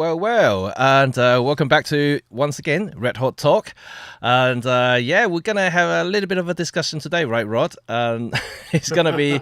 And welcome back to, once again, Red Hot Talk. And we're going to have a little bit of a discussion today, right, Rod? It's going to be,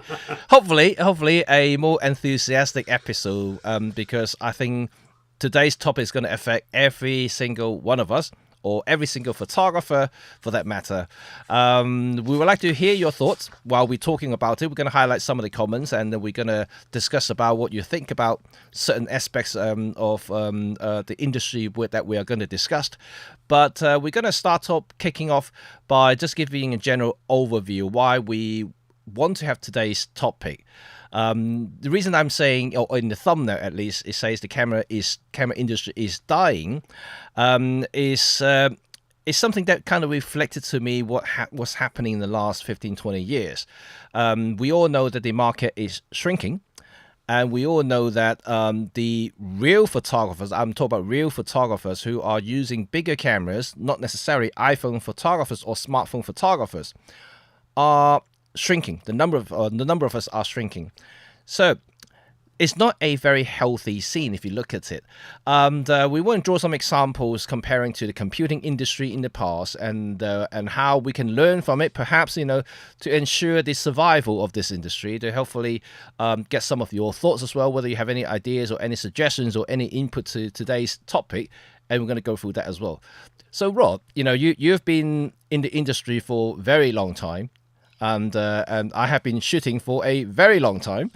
hopefully, a more enthusiastic episode because I think today's topic is going to affect every single one of us, or every single photographer for that matter. We would like to hear your thoughts while we're talking about it. We're going to highlight some of the comments, and then we're going to discuss about what you think about certain aspects of the industry that we are going to discuss. But we're going to start off kicking off by just giving a general overview why we want to have today's topic. The reason I'm saying, or in the thumbnail at least, it says the camera industry is dying, is something that kind of reflected to me what's happening in the last 15-20 years. We all know that the market is shrinking, and we all know that the real photographers, I'm talking about real photographers who are using bigger cameras, not necessarily iPhone photographers or smartphone photographers, are shrinking. The number of us are shrinking. So it's not a very healthy scene if you look at it. And we want to draw some examples comparing to the computing industry in the past, and how we can learn from it, perhaps, to ensure the survival of this industry, to hopefully get some of your thoughts as well, whether you have any ideas or any suggestions or any input to today's topic, and we're going to go through that as well. So Rod, you've been in the industry for a very long time. And I have been shooting for a very long time.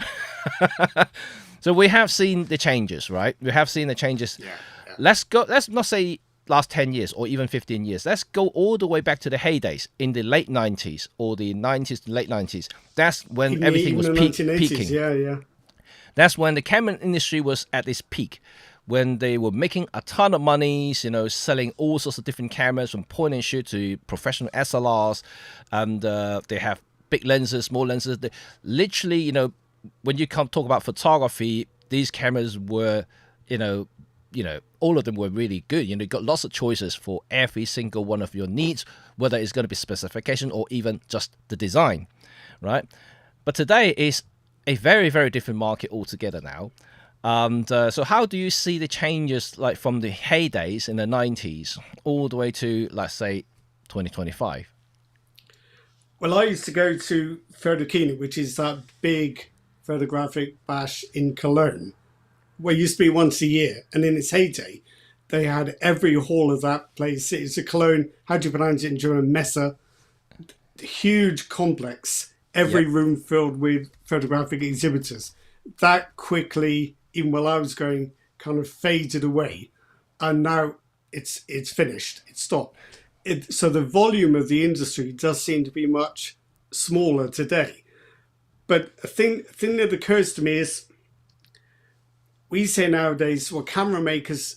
So we have seen the changes, right? We have seen the changes. Yeah. Let's not say last 10 years or even 15 years. Let's go all the way back to the heydays in the late 90s or the 90s to late 90s. That's when everything was peaking. Yeah. That's when the camera industry was at its peak, when they were making a ton of money, selling all sorts of different cameras from point and shoot to professional SLRs, and they have big lenses, small lenses. Literally, when you come talk about photography, these cameras were, all of them were really good. You got lots of choices for every single one of your needs, whether it's going to be specification or even just the design, right? But today is a very, very different market altogether now. And so how do you see the changes, like from the heydays in the 90s all the way to, let's say, 2025? Well, I used to go to Photokina, which is that big photographic bash in Cologne, where it used to be once a year. And in its heyday, they had every hall of that place. It's a Cologne, how do you pronounce it in German? Messe. Huge complex, every room filled with photographic exhibitors. That quickly, even while I was going, kind of faded away, and now it's finished. It's stopped. So the volume of the industry does seem to be much smaller today. But a thing that occurs to me is, we say nowadays, well, camera makers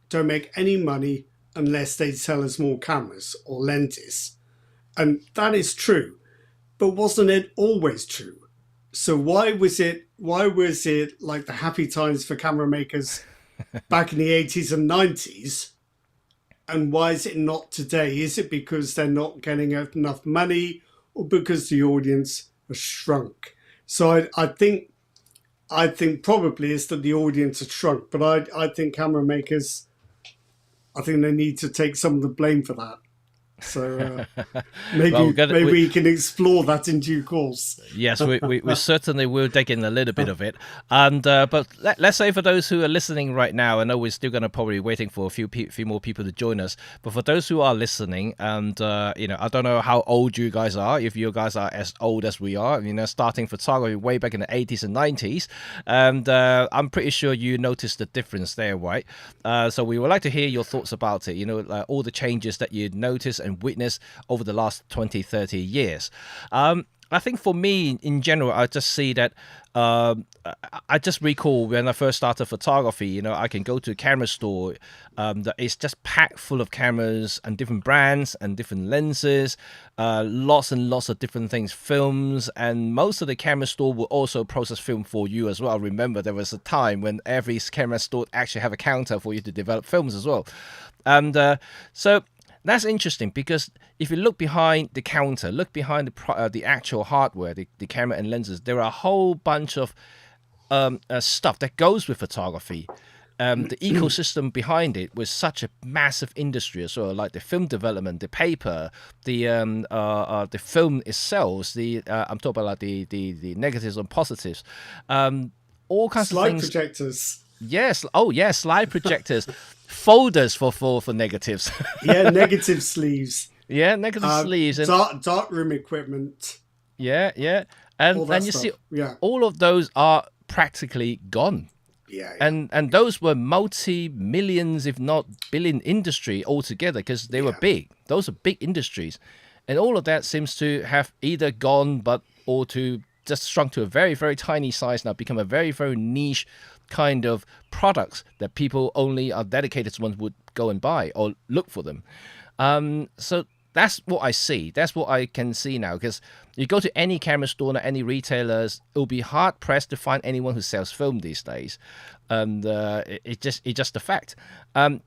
don't make any money unless they sell us more cameras or lenses, and that is true. But wasn't it always true? So why was it like the happy times for camera makers back in the 80s and 90s? And why is it not today? Is it because they're not getting enough money, or because the audience has shrunk? So I think probably it's that the audience has shrunk, but I think camera makers, I think they need to take some of the blame for that. So maybe we can explore that in due course. Yes, we certainly will dig in a little bit of it. And but let's say for those who are listening right now, I know we're still going to probably waiting for a few more people to join us. But for those who are listening, and I don't know how old you guys are. If you guys are as old as we are, starting photography way back in the 80s and 90s, and I'm pretty sure you noticed the difference there, right? So we would like to hear your thoughts about it. All the changes that you noticed and witnessed over the last 20-30 years. I think for me in general, I just see that I just recall when I first started photography, I can go to a camera store that is just packed full of cameras and different brands and different lenses, lots and lots of different things, films, and most of the camera store will also process film for you as well. I remember there was a time when every camera store actually have a counter for you to develop films as well. And so that's interesting, because if you look behind the counter, look behind the actual hardware, the camera and lenses, there are a whole bunch of stuff that goes with photography. the ecosystem behind it was such a massive industry as well, like the film development, the paper, the film itself, I'm talking about like the negatives and positives, all kinds of Slide things. projectors. Yes. Oh, yeah. Slide projectors, folders for negatives. Yeah, negative sleeves. Yeah, negative sleeves and dark room equipment. Yeah. And you stuff. see, Yeah. all of those are practically gone. Yeah. And those were multi-millions, if not billion industry altogether, because they were big. Those are big industries. And all of that seems to have either gone or to just shrunk to a very, very tiny size now, become a very, very niche kind of products that people only are dedicated ones would go and buy or look for them. So that's what I see. That's what I can see now. Because you go to any camera store or any retailers, it'll be hard pressed to find anyone who sells film these days. And it's just a fact.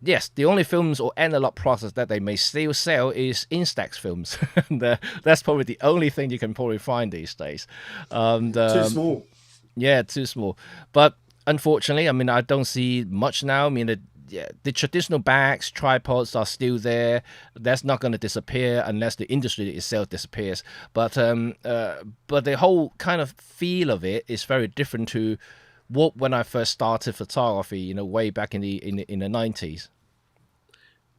Yes, the only films or analog process that they may still sell is Instax films. And, that's probably the only thing you can probably find these days. Too small. Yeah, too small. But unfortunately, I mean, I don't see much now. I mean, the traditional bags, tripods are still there. That's not going to disappear unless the industry itself disappears. But the whole kind of feel of it is very different to when I first started photography, way back in the 90s.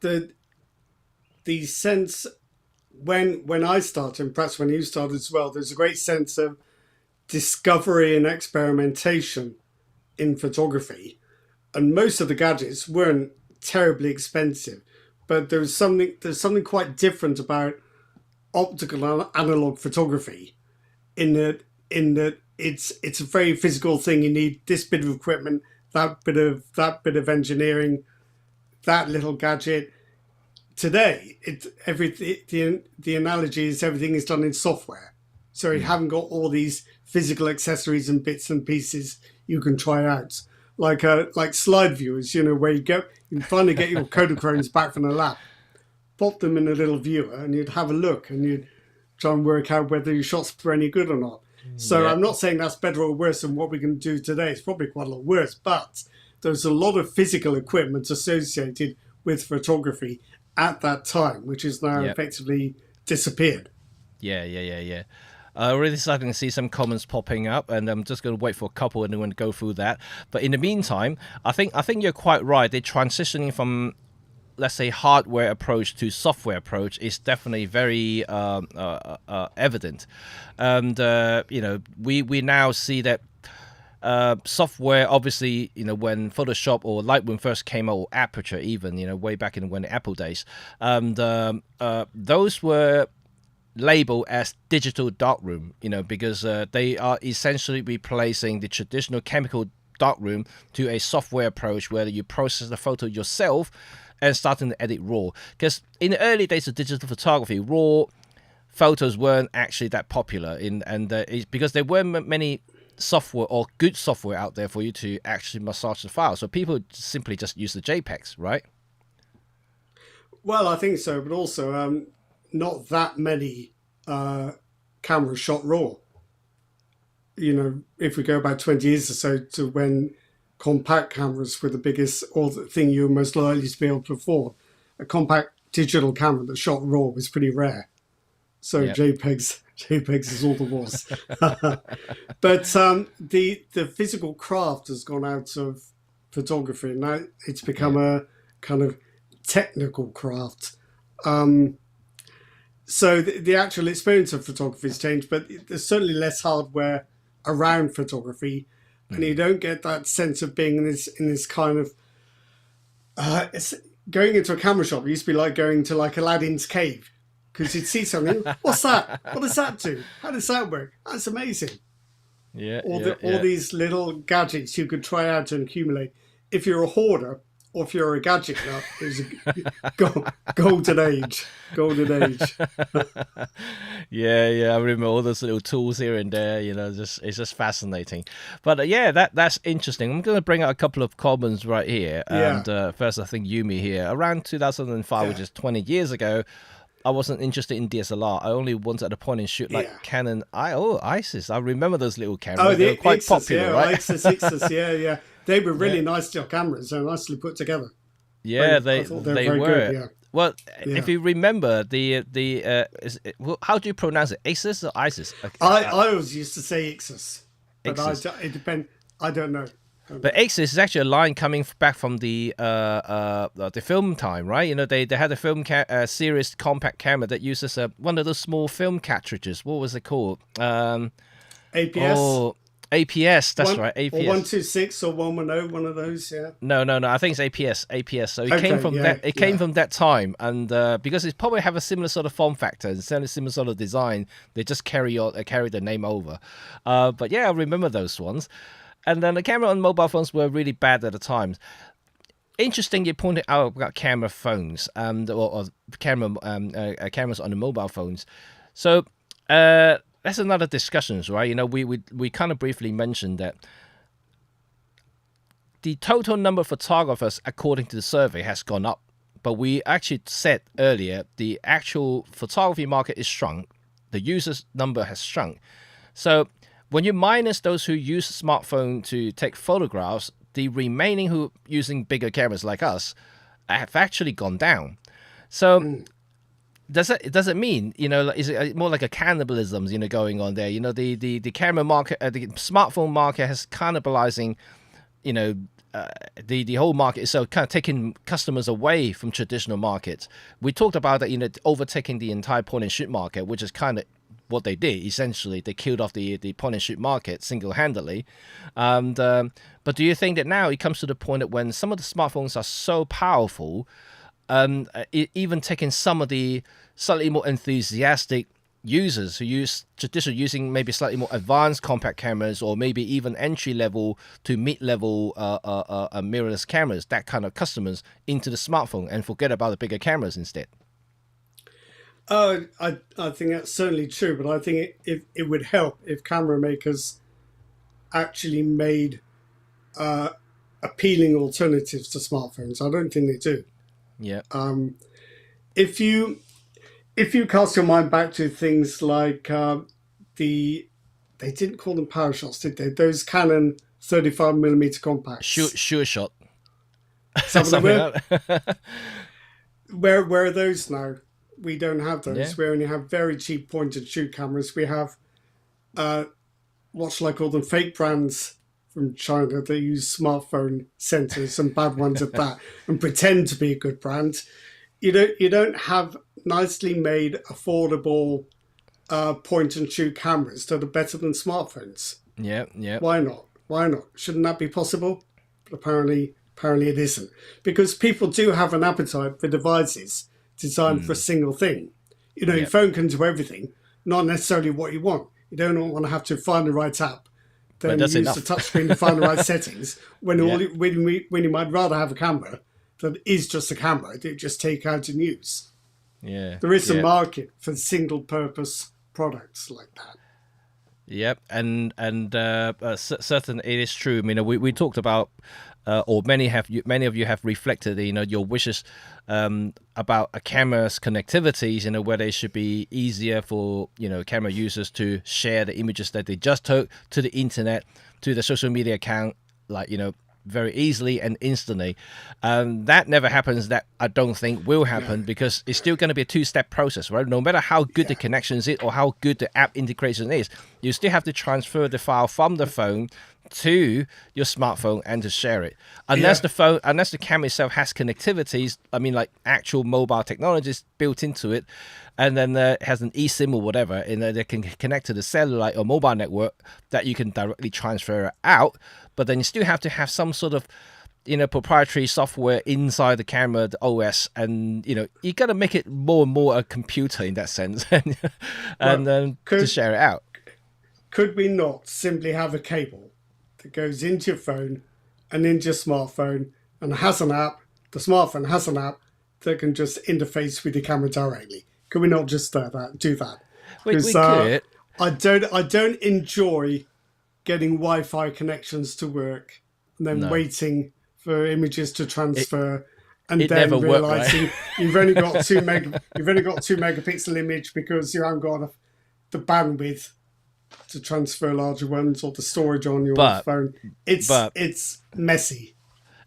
The sense when I started, and perhaps when you started as well, there's a great sense of discovery and experimentation in photography. And most of the gadgets weren't terribly expensive, but there's something quite different about optical analog photography, in that it's a very physical thing. You need this bit of equipment, that bit of engineering, that little gadget. Today, the analogy is everything is done in software, so you haven't got all these physical accessories and bits and pieces you can try out. Like slide viewers, where you finally get your Kodachromes back from the lab, pop them in a little viewer, and you'd have a look, and you'd try and work out whether your shots were any good or not. So I'm not saying that's better or worse than what we can do today. It's probably quite a lot worse, but there's a lot of physical equipment associated with photography at that time, which is now effectively disappeared. Yeah. Really starting to see some comments popping up, and I'm just going to wait for a couple and then we'll go through that. But in the meantime, I think you're quite right. They're transitioning from, let's say, hardware approach to software approach is definitely very evident. And we now see that software, obviously, when Photoshop or Lightroom first came out, or Aperture even, way back in when the Apple days, and those were labeled as digital darkroom, because they are essentially replacing the traditional chemical darkroom to a software approach where you process the photo yourself and starting to edit raw. Because in the early days of digital photography, raw photos weren't actually that popular, because there weren't many software or good software out there for you to actually massage the file. So people simply just use the JPEGs, right? Well, I think so, but also not that many cameras shot raw. If we go back 20 years or so to when compact cameras were the biggest, or the thing you were most likely to be able to afford, a compact digital camera that shot raw was pretty rare. So JPEGs is all there was. But the physical craft has gone out of photography, and now it's become a kind of technical craft. So the actual experience of photography has changed, but there's certainly less hardware around photography, and you don't get that sense of being in this kind of it's going into a camera shop. It used to be like going to like Aladdin's cave, because you'd see something. What's that? What does that do? How does that work? That's amazing. All these little gadgets you could try out and accumulate. If you're a hoarder, or if you're a gadget nut, it's a golden age. Yeah, I remember all those little tools here and there. It's just fascinating. But that's interesting. I'm going to bring out a couple of comments right here. And first, I think Yumi here, around 2005, which is 20 years ago, I wasn't interested in DSLR. I only wanted at a point and shoot like Canon ISIS. I remember those little cameras. They were quite popular, right? ISIS, yeah. they were really nice little cameras. They're nicely put together. Yeah, I thought they they very were. good, yeah. Well, Yeah. if you remember how do you pronounce it? Asus or Isis? I always used to say Ixus, but Ixus. it depends. I don't know. But Asus is actually a line coming back from the film time, right? You know, they had a film series compact camera that uses one of those small film cartridges. What was it called? APS. Oh, APS. That's right. APS. Or 126 or 110, one of those. Yeah. No. I think it's APS. APS. So it came from that. It came from that time, and because it probably have a similar sort of form factor and similar sort of design, they just carry the name over. But yeah, I remember those ones. And then the camera on mobile phones were really bad at the time. Interesting, you pointed out about camera phones, or cameras on the mobile phones. So that's another discussion, right? You know, we kind of briefly mentioned that the total number of photographers, according to the survey, has gone up. But we actually said earlier the actual photography market is shrunk. The users number has shrunk. So when you minus those who use a smartphone to take photographs, the remaining who using bigger cameras like us have actually gone down. So does it mean, you know, is it more like a cannibalism, you know, going on there? You know, the camera market, the smartphone market has cannibalizing, you know, the whole market is so kind of taking customers away from traditional markets. We talked about that, you know, overtaking the entire point and shoot market, which is kind of what they did. Essentially, they killed off the point and shoot market single-handedly. And but do you think that now it comes to the point that when some of the smartphones are so powerful, even taking some of the slightly more enthusiastic users who use traditional, using maybe slightly more advanced compact cameras, or maybe even entry-level to mid-level mirrorless cameras, that kind of customers into the smartphone, and forget about the bigger cameras instead? I think that's certainly true, but I think it would help if camera makers actually made appealing alternatives to smartphones. I don't think they do. Yeah. If you cast your mind back to things like they didn't call them power shots, did they? Those Canon 35mm compacts. Sure shot. Something like that. Where are those now? We don't have those. Yeah. We only have very cheap point and shoot cameras. We have what shall I call them? Fake brands from China that use smartphone sensors, and bad ones at that, and pretend to be a good brand. You don't have nicely made, affordable point and shoot cameras that are better than smartphones. Yeah. Why not? Shouldn't that be possible? But apparently it isn't, because people do have an appetite for devices designed for a single thing. You know, your phone can do everything, not necessarily what you want. You don't want to have to find the right app, then use the touchscreen to find the right settings, when when you might rather have a camera that is just a camera that you just take out and use. Yeah. There is a market for single-purpose products like that. Yep, and certain it is true. I mean, we talked about, or many of you have reflected, you know, your wishes about a camera's connectivities, you know, where they should be easier for, you know, camera users to share the images that they just took to the internet, to the social media account, like, you know, very easily and instantly. That never happens. That I don't think will happen, because it's still going to be a two-step process, right? No matter how good the connections is or how good the app integration is, you still have to transfer the file from the phone to your smartphone and to share it. Unless the camera itself has connectivities, I mean, like actual mobile technologies built into it, and then it has an eSIM or whatever, and they can connect to the cellular or mobile network that you can directly transfer it out. But then you still have to have some sort of, you know, proprietary software inside the camera, the OS, and, you know, you got to make it more and more a computer in that sense, and then to share it out. Could we not simply have a cable that goes into your phone and into your smartphone and has an app? The smartphone has an app that can just interface with your camera directly. Could we not just do that? We could. I don't enjoy getting Wi-Fi connections to work and then waiting for images to transfer, and then realizing right? you've only got 2 megapixel image because you haven't got the bandwidth to transfer larger ones or the storage on your But- phone. but- It's messy.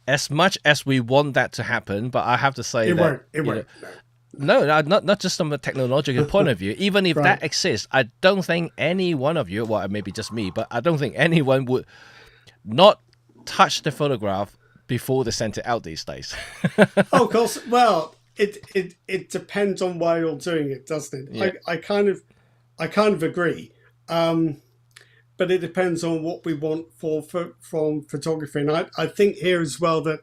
As much as we want that to happen, but I have to say It that won't. It you won't. know, no, not just from a technological point of view. Even if Right. that exists, I don't think any one of you, well, maybe just me, but I don't think anyone would not touch the photograph before they sent it out these days. Oh, of course. Well, it depends on why you're doing it, doesn't it? Yeah. I kind of agree. But it depends on what we want from photography. And I think here as well that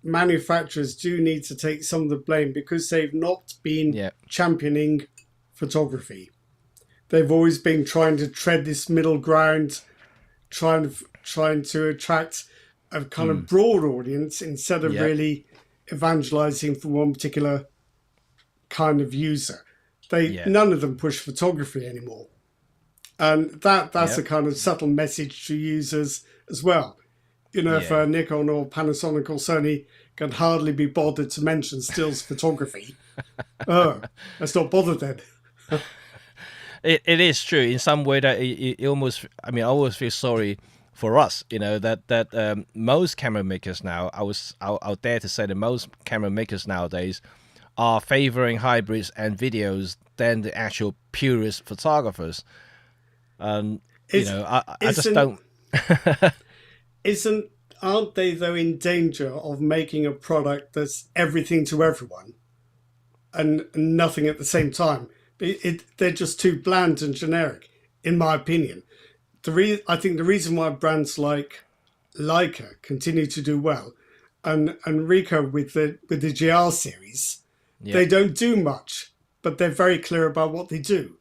manufacturers do need to take some of the blame because they've not been Yeah. championing photography. They've always been trying to tread this middle ground, trying to attract a kind of broad audience instead of Yeah. really evangelizing for one particular kind of user. None of them push photography anymore. And that's a kind of subtle message to users as well. You know, if Nikon or Panasonic or Sony can hardly be bothered to mention stills photography, let's not bother then. It is true in some way that it almost. I mean, I always feel sorry for us. You know that most camera makers now. I'll dare to say that most camera makers nowadays are favoring hybrids and videos than the actual purist photographers. I just don't. Aren't they though in danger of making a product that's everything to everyone and nothing at the same time? They're just too bland and generic, in my opinion. I think the reason why brands like Leica continue to do well, and Ricoh with the GR series, they don't do much, but they're very clear about what they do,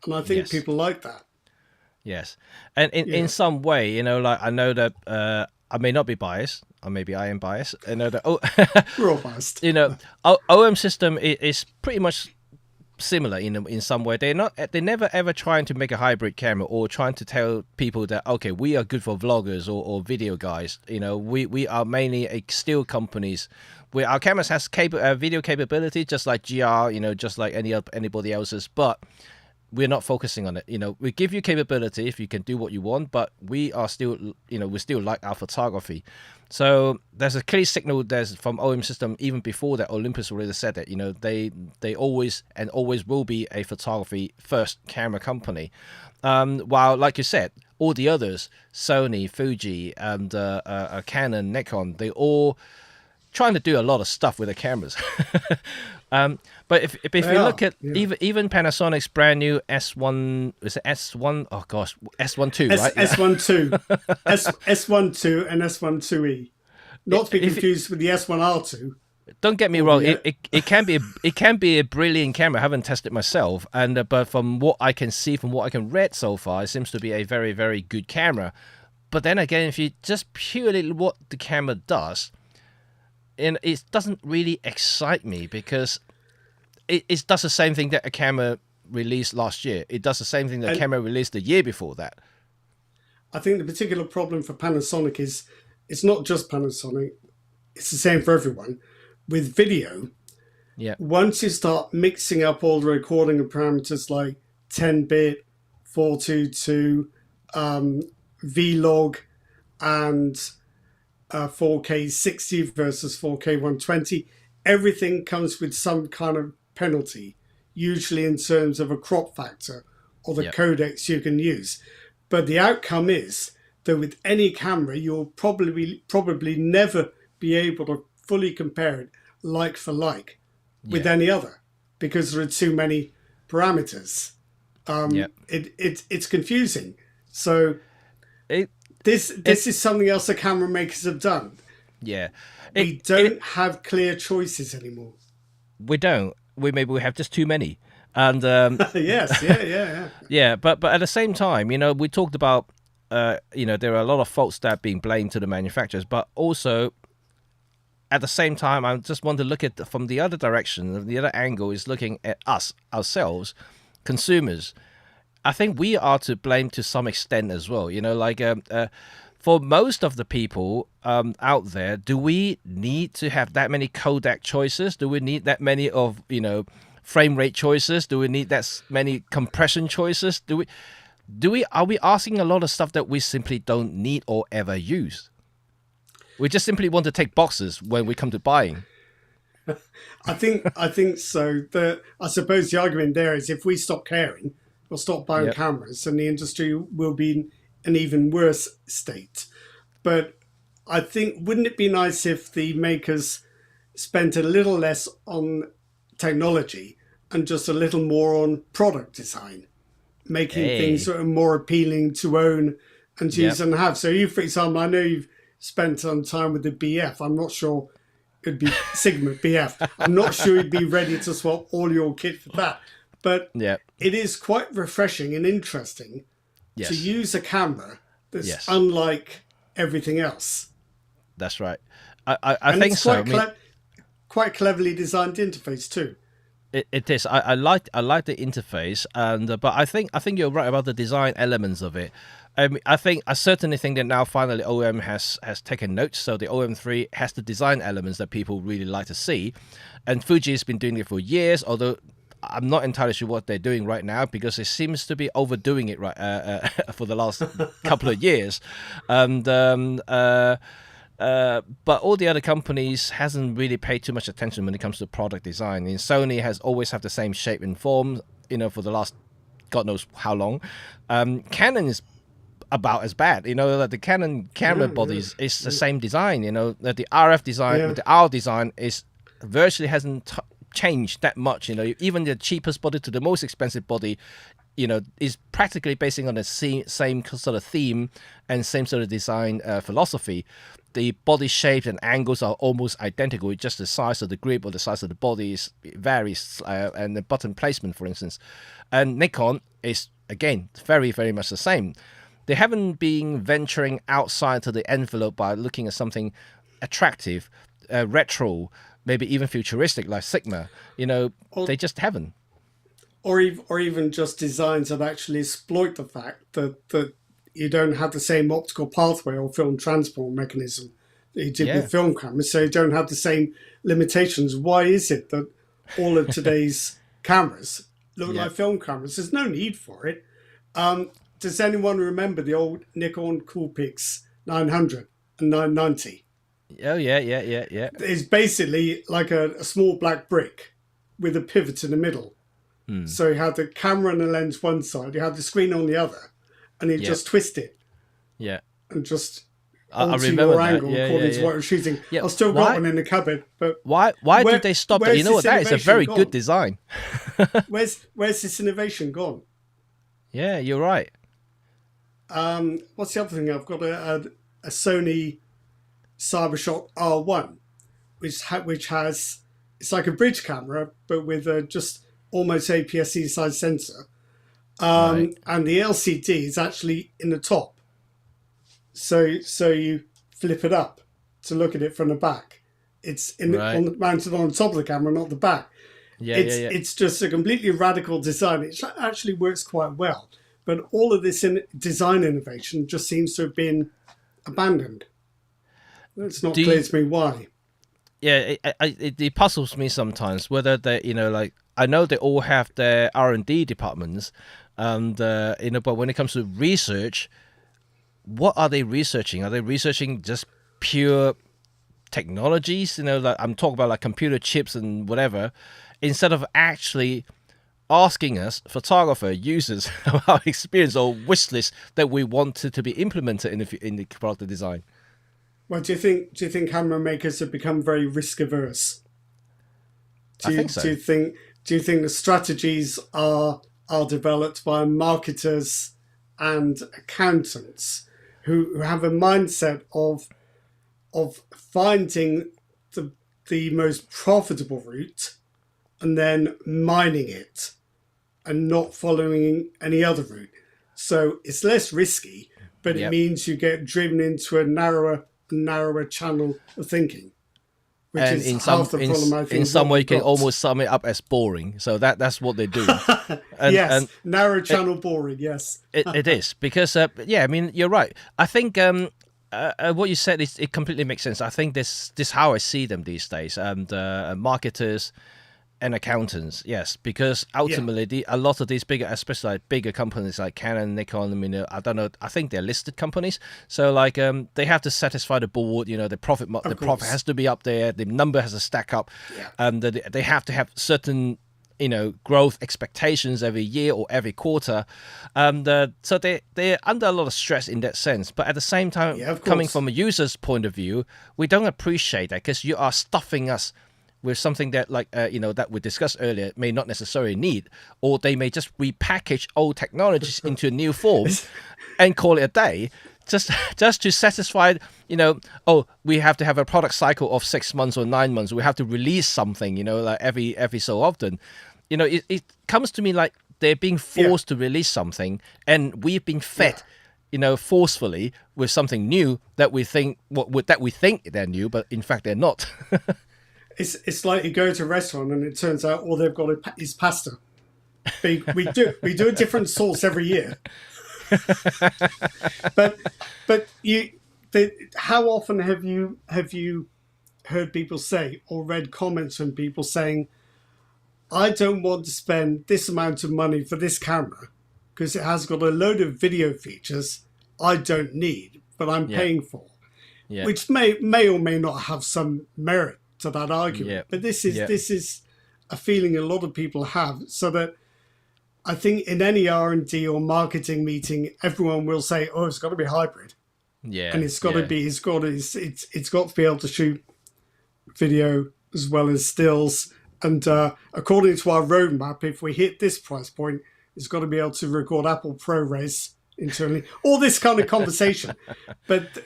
and I think people like that. Yes, and in some way, you know, like I know that I may not be biased, or maybe I am biased. I know that We're all biased. you know, OM system is pretty much similar in some way. They're never ever trying to make a hybrid camera or trying to tell people that okay, we are good for vloggers or video guys. You know, we are mainly a still companies where our cameras has video capability just like GR, you know, just like anybody else's, but we're not focusing on it. You know, we give you capability if you can do what you want, but we are still, you know, we still like our photography. So there's a clear signal there's from OM system even before that. Olympus already said that, you know, they always and always will be a photography first camera company. While, like you said, all the others, Sony, Fuji, and Canon, Nikon, they all trying to do a lot of stuff with the cameras. But if you look at even Panasonic's brand new S1, is it S1? Oh gosh, S12, right? S12, S12 and S12E. Not to be confused with the S1R2. Don't get me wrong. It can be a brilliant camera. I haven't tested myself, and but from what I can see, from what I can read so far, it seems to be a very, very good camera. But then again, if you just purely what the camera does, and it doesn't really excite me because it does the same thing that a camera released last year. It does the same thing that a camera released the year before that. I think the particular problem for Panasonic is it's not just Panasonic. It's the same for everyone. With video, once you start mixing up all the recording parameters like 10-bit, 422, Vlog, and 4K 60 versus 4K 120, everything comes with some kind of penalty, usually in terms of a crop factor or the codecs you can use. But the outcome is that with any camera, you'll probably never be able to fully compare it like for like with any other because there are too many parameters. It's confusing. So this is something else the camera makers have done. We don't have clear choices anymore. We don't. Maybe we have just too many. And yes, but at the same time, you know, we talked about you know, there are a lot of faults that are being blamed to the manufacturers, but also at the same time, I just want to look at from the other direction. The other angle is looking at ourselves, consumers. I think we are to blame to some extent as well. You know, like for most of the people out there, do we need to have that many codec choices? Do we need that many of, you know, frame rate choices? Do we need that many compression choices? are we asking a lot of stuff that we simply don't need or ever use? We just simply want to take boxes when we come to buying. I think so. I suppose the argument there is if we stop caring, we'll stop buying cameras, and the industry will be in an even worse state. But I think, wouldn't it be nice if the makers spent a little less on technology and just a little more on product design, making things sort of more appealing to own and to use and have. So you, for example, I know you've spent some time with the BF. I'm not sure it'd be Sigma BF. I'm not sure you'd be ready to swap all your kit for that. But it is quite refreshing and interesting to use a camera that's unlike everything else. That's right. I think it's so. Quite cleverly designed interface too. It is. I like the interface, and but I think you're right about the design elements of it. I certainly think that now finally OM has taken note. So the OM3 has the design elements that people really like to see, and Fuji has been doing it for years. Although I'm not entirely sure what they're doing right now, because it seems to be overdoing it for the last couple of years, and but all the other companies hasn't really paid too much attention when it comes to product design. And Sony has always had the same shape and form, for the last God knows how long. Canon is about as bad, that the Canon camera bodies is the same design, that the RF design, the R design is virtually hasn't changed that much, even the cheapest body to the most expensive body, is practically basing on the same sort of theme and same sort of design philosophy. The body shapes and angles are almost identical. Just the size of the grip or the size of the body varies, and the button placement, for instance. And Nikon is, again, very, very much the same. They haven't been venturing outside to the envelope by looking at something attractive, retro, maybe even futuristic like Sigma. They just haven't. Or even just designs that actually exploit the fact that you don't have the same optical pathway or film transport mechanism that you did with film cameras, so you don't have the same limitations. Why is it that all of today's cameras look like film cameras? There's no need for it. Does anyone remember the old Nikon Coolpix 900 and 990? Oh, yeah. It's basically like a small black brick with a pivot in the middle. So you had the camera and the lens one side, you had the screen on the other, and you just twist it. Yeah. And just alter your angle according to what you're shooting. Yeah. I've still got one in the cupboard. But why did they stop that? That is a very good design. Where's this innovation gone? Yeah, you're right. What's the other thing? I've got a Sony CyberShot R1, which has, it's like a bridge camera, but with just almost APS-C size sensor. And the LCD is actually in the top. So you flip it up to look at it from the back. It's mounted on the top of the camera, not the back. It's just a completely radical design. It actually works quite well. But all of this design innovation just seems to have been abandoned. It's not clear to me why. Yeah, it puzzles me sometimes whether they, I know they all have their R&D departments, and but when it comes to research, what are they researching? Are they researching just pure technologies? Like I'm talking about like computer chips and whatever, instead of actually asking us, photographer users, our experience or wish list that we wanted to be implemented in the product design. Well, do you think camera makers have become very risk averse? I think so. Do you think the strategies are developed by marketers and accountants who have a mindset of finding the most profitable route and then mining it and not following any other route? So it's less risky, but it means you get driven into a narrower channel of thinking. Which and is in half the problem, I think. In some way, you can almost sum it up as boring. So that's what they do. Narrow channel boring. Yes, it is because you're right. I think what you said it completely makes sense. I think this how I see them these days. And marketers And accountants, yes, because ultimately a lot of these bigger, especially like bigger companies like Canon, Nikon, I mean, I don't know, I think they're listed companies, so like they have to satisfy the board, the profit has to be up there, the number has to stack up, and they have to have certain growth expectations every year or every quarter, and so they're under a lot of stress in that sense. But at the same time, coming from a user's point of view, we don't appreciate that because you are stuffing us with something that that we discussed earlier may not necessarily need, or they may just repackage old technologies into a new form and call it a day, just to satisfy, we have to have a product cycle of 6 months or 9 months. We have to release something, like every so often. It comes to me like they're being forced to release something, and we've been fed, forcefully with something new that we think they're new, but in fact they're not. It's like you go to a restaurant and it turns out all they've got is pasta. We do a different sauce every year. but how often have you heard people say or read comments from people saying, I don't want to spend this amount of money for this camera because it has got a load of video features I don't need, but I'm paying for, which may or may not have some merit to that argument. But this is a feeling a lot of people have, so that I think in any R&D or marketing meeting, everyone will say, "Oh, it's got to be hybrid." And it's got to be, it's got to be able to shoot video as well as stills. And according to our roadmap, if we hit this price point, it's got to be able to record Apple ProRes internally. All this kind of conversation, but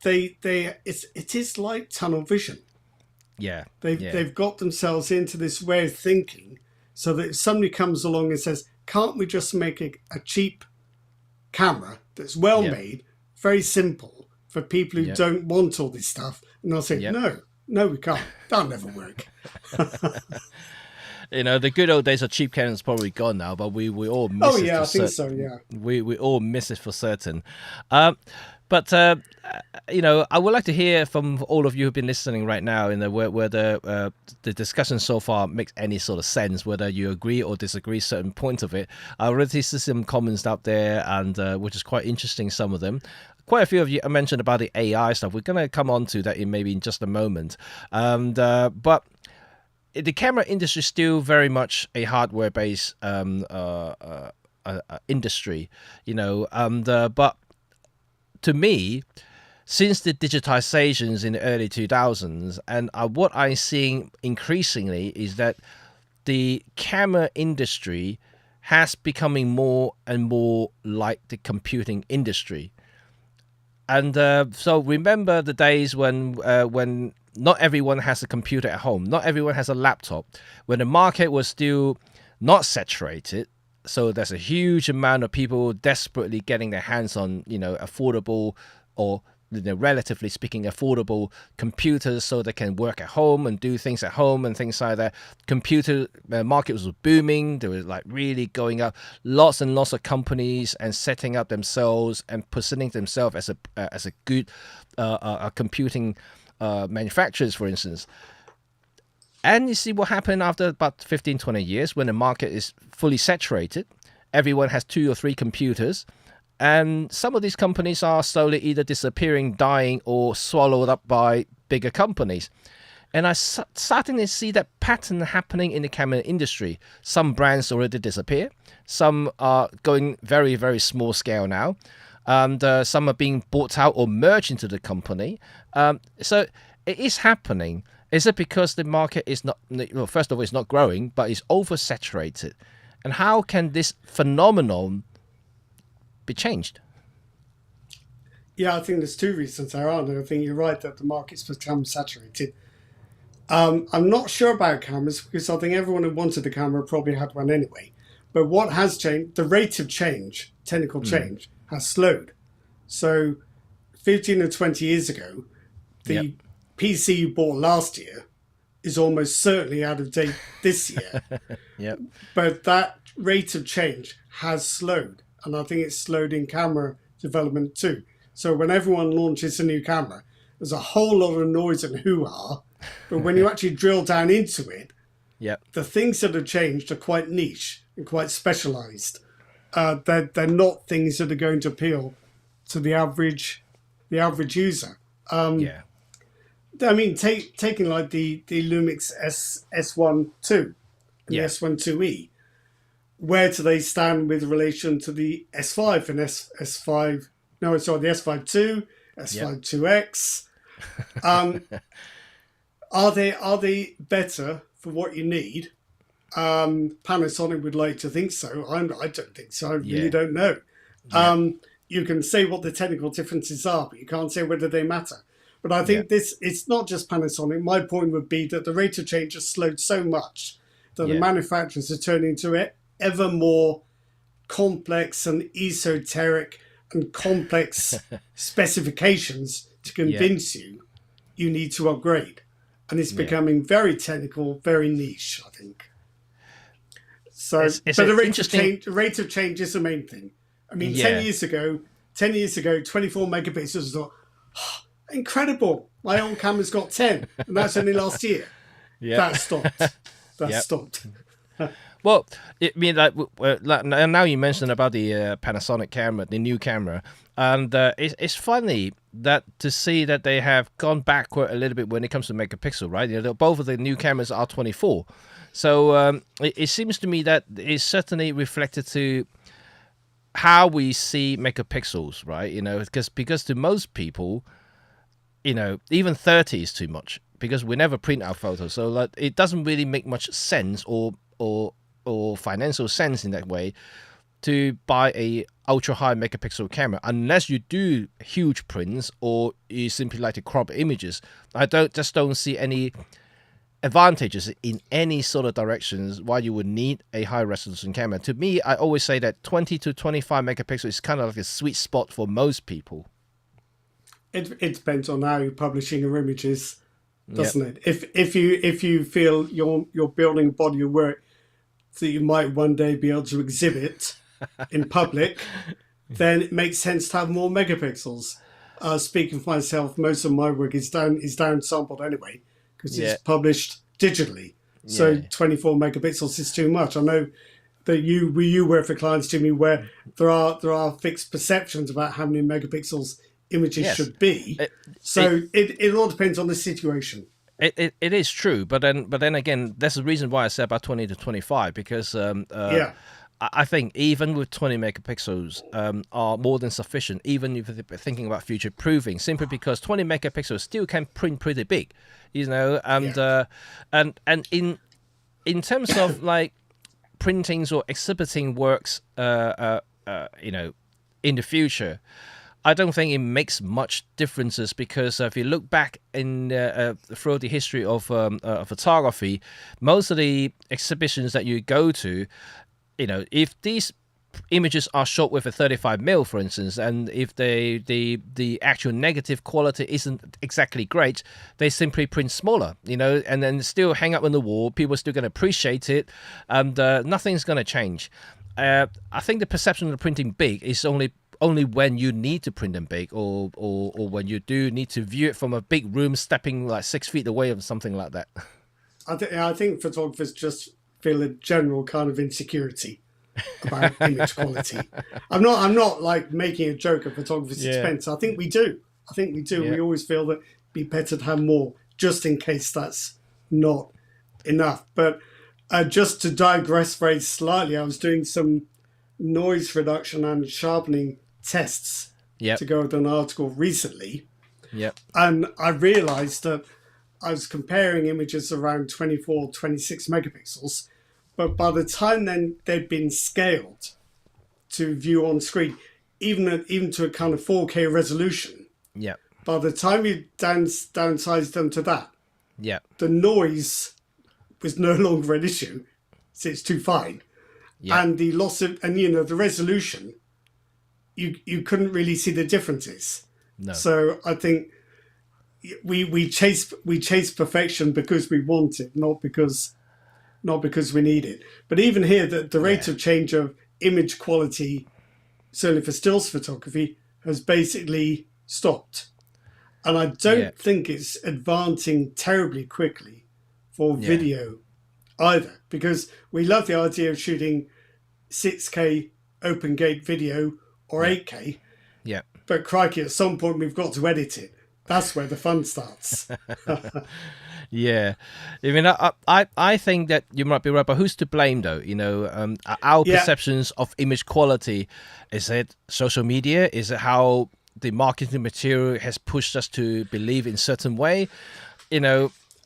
it is like tunnel vision. They've got themselves into this way of thinking, so that if somebody comes along and says, "Can't we just make a cheap camera that's well made, very simple for people who don't want all this stuff?" And they'll say, "No, we can't. That'll never work." The good old days of cheap Canon's probably gone now, but we all miss it. I think so. Yeah, we all miss it for certain. But I would like to hear from all of you who've been listening right now, whether the discussion so far makes any sort of sense, whether you agree or disagree certain points of it. I already see some comments out there, and which is quite interesting, some of them. Quite a few of you mentioned about the AI stuff. We're going to come on to that in just a moment. But the camera industry is still very much a hardware-based industry, but to me, since the digitizations in the early 2000s, and what I'm seeing increasingly is that the camera industry has becoming more and more like the computing industry. And so remember the days when not everyone has a computer at home, not everyone has a laptop, when the market was still not saturated. So there's a huge amount of people desperately getting their hands on, affordable or relatively speaking, affordable computers so they can work at home and do things at home and things like that. Computer market was booming. They were like really going up. Lots and lots of companies and setting up themselves and positioning themselves as a good computing manufacturers, for instance. And you see what happened after about 15, 20 years when the market is fully saturated. Everyone has 2 or 3 computers. And some of these companies are slowly either disappearing, dying, or swallowed up by bigger companies. And I'm starting to see that pattern happening in the camera industry. Some brands already disappear. Some are going very, very small scale now. And some are being bought out or merged into the company. So it is happening. Is it because the market is not, well, first of all, it's not growing, but it's oversaturated? And how can this phenomenon be changed? Yeah, I think there's 2 reasons there, aren't there? I think you're right that the market's become saturated. I'm not sure about cameras because I think everyone who wanted a camera probably had one anyway. But what has changed, the rate of change, technical change, has slowed. So 15 or 20 years ago, the PC you bought last year is almost certainly out of date this year. But that rate of change has slowed. And I think it's slowed in camera development too. So when everyone launches a new camera, there's a whole lot of noise and hoo-ha. But when you actually drill down into it, Yep. The things that have changed are quite niche and quite specialized. They're not things that are going to appeal to the average user. Yeah. I mean, taking like the Lumix S12 and the Yeah. S12E, where do they stand with relation to the S5 and S5? No, sorry, the S5 II, S5 IIX. Are they better for what you need? Panasonic would like to think so. I don't think so. I really don't know. You can say what the technical differences are, but you can't say whether they matter. But I think it's not just Panasonic. My point would be that the rate of change has slowed so much that the manufacturers are turning to it ever more complex and esoteric and complex specifications to convince you need to upgrade. And it's becoming very technical, very niche, I think. So, but the rate of change is the main thing. I mean, 10 years ago, 24 megapixels, I thought, oh, incredible. My old camera's got 10, and that's only last year. That stopped. Stopped. Well, I mean, like now you mentioned about the Panasonic camera, the new camera, and it's funny that to see that they have gone backward a little bit when it comes to megapixel, right? You know, both of the new cameras are 24, so it seems to me that it's certainly reflected to how we see megapixels, right? You know, because to most people, you know, even 30 is too much because we never print our photos, so like, it doesn't really make much sense or financial sense in that way to buy a ultra high megapixel camera unless you do huge prints or you simply like to crop images. I don't see any advantages in any sort of directions why you would need a high resolution camera. To me, I always say that 20 to 25 megapixels is kind of like a sweet spot for most people. It depends on how you're publishing your images, doesn't it? If you feel you're building a body of work that you might one day be able to exhibit in public, then it makes sense to have more megapixels. Speaking for myself, most of my work is down sampled anyway because it's published digitally. So 24 megapixels is too much. I know that you work for clients, Jimmy, where there are fixed perceptions about how many megapixels images should be. It all depends on the situation. It is true, but then again, that's the reason why I said about 20 to 25 because I think even with 20 megapixels are more than sufficient, even if they're thinking about future proofing, simply because 20 megapixels still can print pretty big, you know, and in terms of like printings or exhibiting works, you know, in the future, I don't think it makes much differences because if you look back in through the history of photography, most of the exhibitions that you go to, you know, if these images are shot with a 35mm, for instance, and if the actual negative quality isn't exactly great, they simply print smaller, you know, and then still hang up on the wall. People are still going to appreciate it, and nothing's going to change. I think the perception of printing big is only when you need to print them big or when you do need to view it from a big room stepping like 6 feet away or something like that. I think photographers just feel a general kind of insecurity about image quality. I'm not like making a joke of photographers' expense. I think we do. We always feel that it'd be better to have more just in case that's not enough. But just to digress very slightly, I was doing some noise reduction and sharpening tests to go with an article recently. And I realized that I was comparing images around 24, 26 megapixels, but by the time then they'd been scaled to view on screen, even to a kind of 4K resolution, by the time you downsized them to that, the noise was no longer an issue, so it's too fine. And the loss of, and you know, the resolution, you couldn't really see the differences. No. So I think we chase perfection because we want it, not because we need it. But even here, the rate of change of image quality, certainly for stills photography, has basically stopped. And I don't think it's advancing terribly quickly for video either, because we love the idea of shooting 6K open gate video or 8K. Yeah. But crikey, at some point we've got to edit it. That's where the fun starts. Yeah, I mean, I think that you might be right, but who's to blame though? Our perceptions of image quality, is it social media? Is it how the marketing material has pushed us to believe in certain way?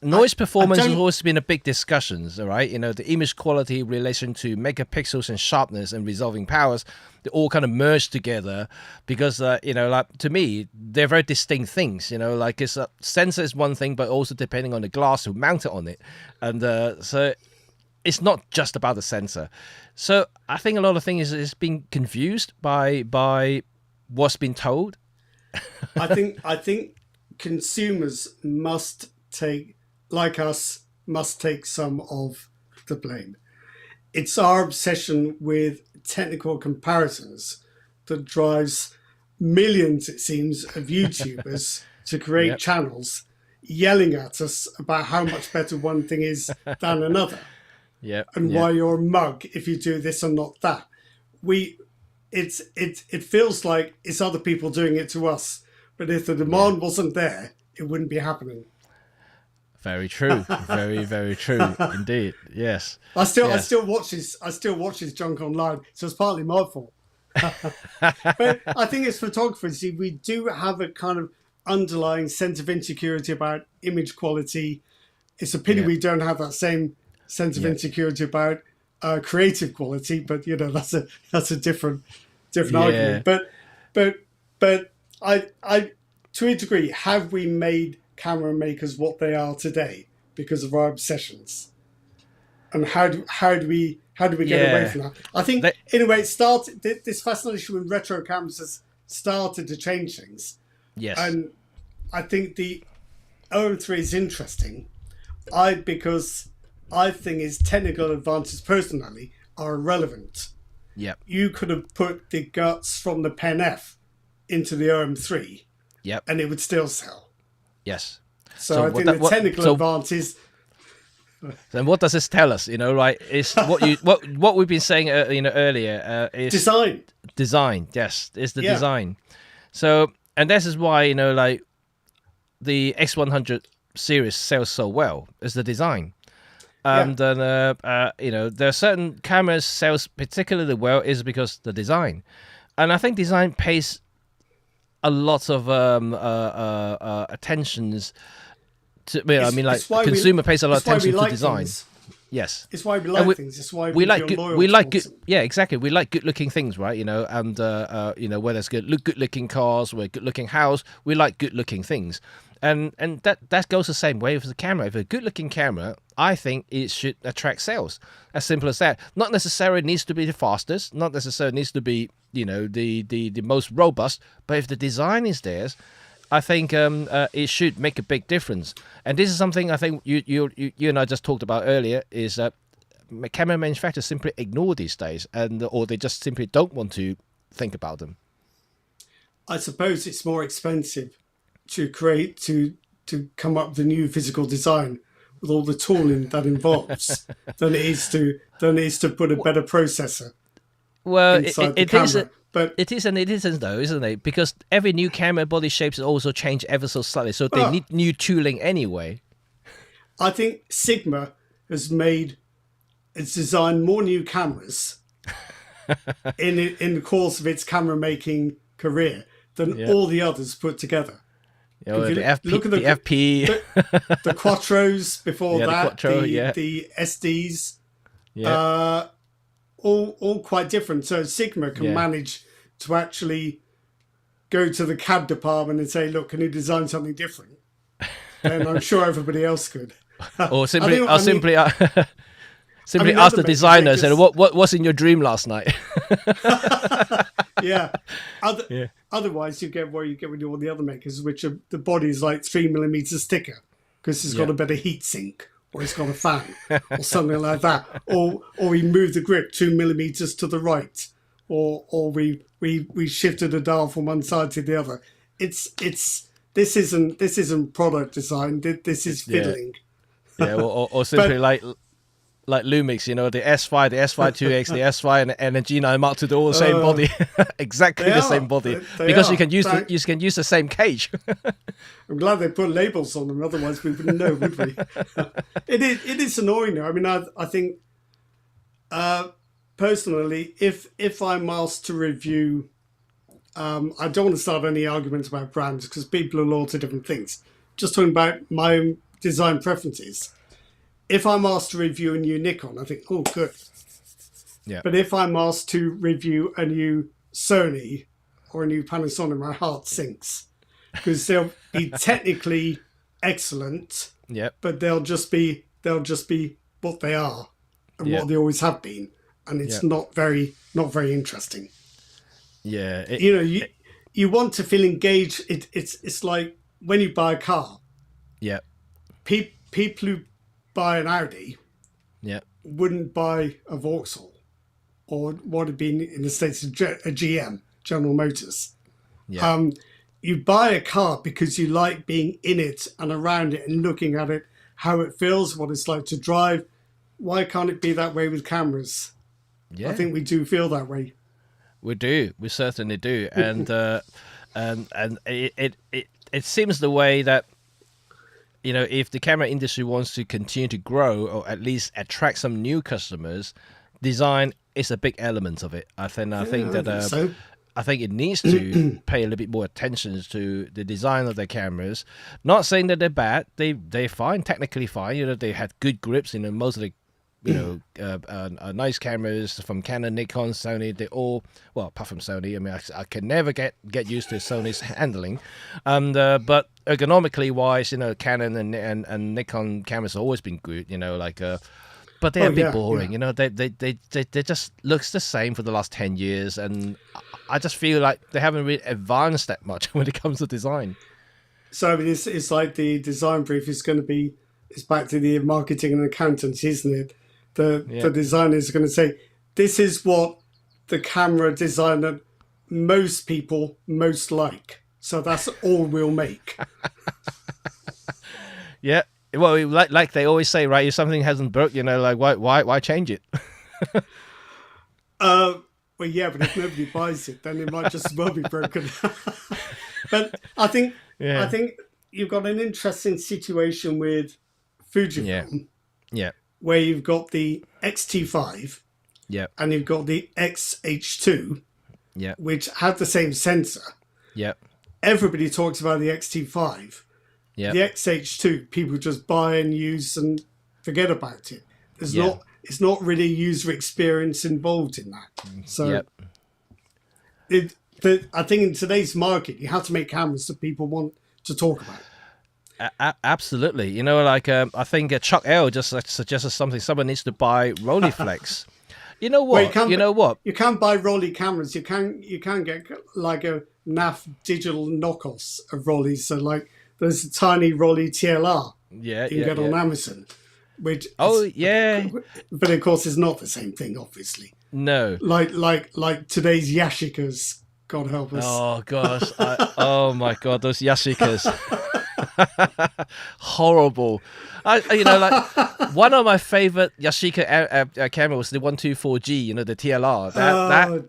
Noise performance has always been a big discussion, all right? The image quality in relation to megapixels and sharpness and resolving powers, they all kind of merge together because, to me, they're very distinct things. It's a sensor is one thing, but also depending on the glass you mount it on it. And so it's not just about the sensor. So I think a lot of things is being confused by what's been told. I think consumers must take some of the blame. It's our obsession with technical comparisons that drives millions, it seems, of YouTubers to create channels yelling at us about how much better one thing is than another. And why you're a mug if you do this or not that. It feels like it's other people doing it to us. But if the demand wasn't there, it wouldn't be happening. Very true. Very, very true indeed. Yes. I still watch his junk online, so it's partly my fault. But I think as photographers, we do have a kind of underlying sense of insecurity about image quality. It's a pity we don't have that same sense of insecurity about creative quality, but that's a different argument. But I to a degree, have we made camera makers what they are today because of our obsessions? And how do we get away from that? I think in a way it started, this fascination with retro cameras has started to change things. Yes. And I think the OM3 is interesting. Because I think its technical advances personally are irrelevant. Yeah. You could have put the guts from the Pen F into the OM3. Yep. And it would still sell. Yes. So I think the technical advances. Then what does this tell us? Is what we've been saying, earlier is Design, yes, is the design. So, and this is why the X100 series sells so well, is the design. And then there are certain cameras sells particularly well is because the design, and I think design pays a lot of attentions to. Consumer pays a lot of attention to design. Yes, it's why we like things. It's why we like good. Yeah, exactly. We like good-looking things, right? And whether it's good-looking cars, or a good-looking house, we like good-looking things. And that goes the same way with the camera. If a good-looking camera, I think it should attract sales. As simple as that. Not necessarily needs to be the fastest. Not necessarily needs to be the most robust. But if the design is there, I think it should make a big difference. And this is something I think you and I just talked about earlier. Is that camera manufacturers simply ignore these days, or they just simply don't want to think about them. I suppose it's more expensive to come up with a new physical design with all the tooling that involves than it is to put a better processor inside the camera. But it is and it isn't though, isn't it? Because every new camera body shapes also change ever so slightly, so they need new tooling anyway. I think Sigma has designed more new cameras in the course of its camera making career than all the others put together. The FP, the Quattros before that, the SDs, all quite different. So Sigma can manage to actually go to the CAD department and say, "Look, can you design something different?" And I'm sure everybody else could. Or simply ask the designer, say, "What's in your dream last night?" Otherwise, you get what you get with all the other makers, which are the body is like 3 millimeters thicker because it's got a better heat sink, or it's got a fan, or something like that, or we move the grip 2 millimeters to the right, or we shifted the dial from one side to the other. This isn't product design. This is fiddling. Or simply like Lumix, you know, the S5, the S5 2X, the S5, and the G9 Mark II, they're all the same body, exactly the same body, because you can use the same cage. I'm glad they put labels on them, otherwise we wouldn't know, would we? It is annoying though. I mean, I think personally, if I'm asked to review, I don't want to start any arguments about brands because people are loyal to different things. Just talking about my own design preferences. If I'm asked to review a new Nikon, I think, oh, good. Yeah. But if I'm asked to review a new Sony or a new Panasonic, my heart sinks because they'll be technically excellent. Yep. But they'll just be what they are and what they always have been, and it's not very interesting. Yeah. You want to feel engaged. It's like when you buy a car. Yeah. People who buy an Audi wouldn't buy a Vauxhall or what had been in the States a GM, General Motors. Yeah. You buy a car because you like being in it and around it and looking at it, how it feels, what it's like to drive. Why can't it be that way with cameras? Yeah. I think we do feel that way. We do. We certainly do. And it seems the way that, you know, if the camera industry wants to continue to grow or at least attract some new customers, design is a big element of it. I think it needs to pay a little bit more attention to the design of their cameras. Not saying that they're bad. They're fine, technically fine. You know, they had good grips. You know, most of the nice cameras from Canon, Nikon, Sony. They all, well, apart from Sony. I mean, I can never get used to Sony's handling. But ergonomically wise, you know, Canon and Nikon cameras have always been good. You know, like but they're a bit boring. You know, they just looks the same for the last 10 years, and I just feel like they haven't really advanced that much when it comes to design. So I mean, it's like the design brief is going to be. It's back to the marketing and accountancy, isn't it? The designers are going to say, this is what the camera designer most people most like. So that's all we'll make. Yeah. Well, like they always say, right? If something hasn't broke, you know, like why change it? Well, yeah, but if nobody buys it, then it might just as well be broken. But I think you've got an interesting situation with Fujifilm. Yeah. Where you've got the XT5 and you've got the XH2 which have the same sensor. Everybody talks about the XT5. The XH2 people just buy and use and forget about it. It's not really user experience involved in that. So I think in today's market you have to make cameras that people want to talk about. Absolutely. You know, like I think Chuck L just suggested something. Someone needs to buy Rolleiflex. You know what? Well, you can't buy Rolly cameras. You can get like a NAF digital knockoffs of Rollies. So like there's a tiny Rolly TLR you can get on Amazon. But of course it's not the same thing, obviously. No. Like today's Yashicas, God help us. Oh gosh. Oh my God, those Yashicas. Horrible. Like one of my favorite Yashica camera was the 124G, you know, the TLR.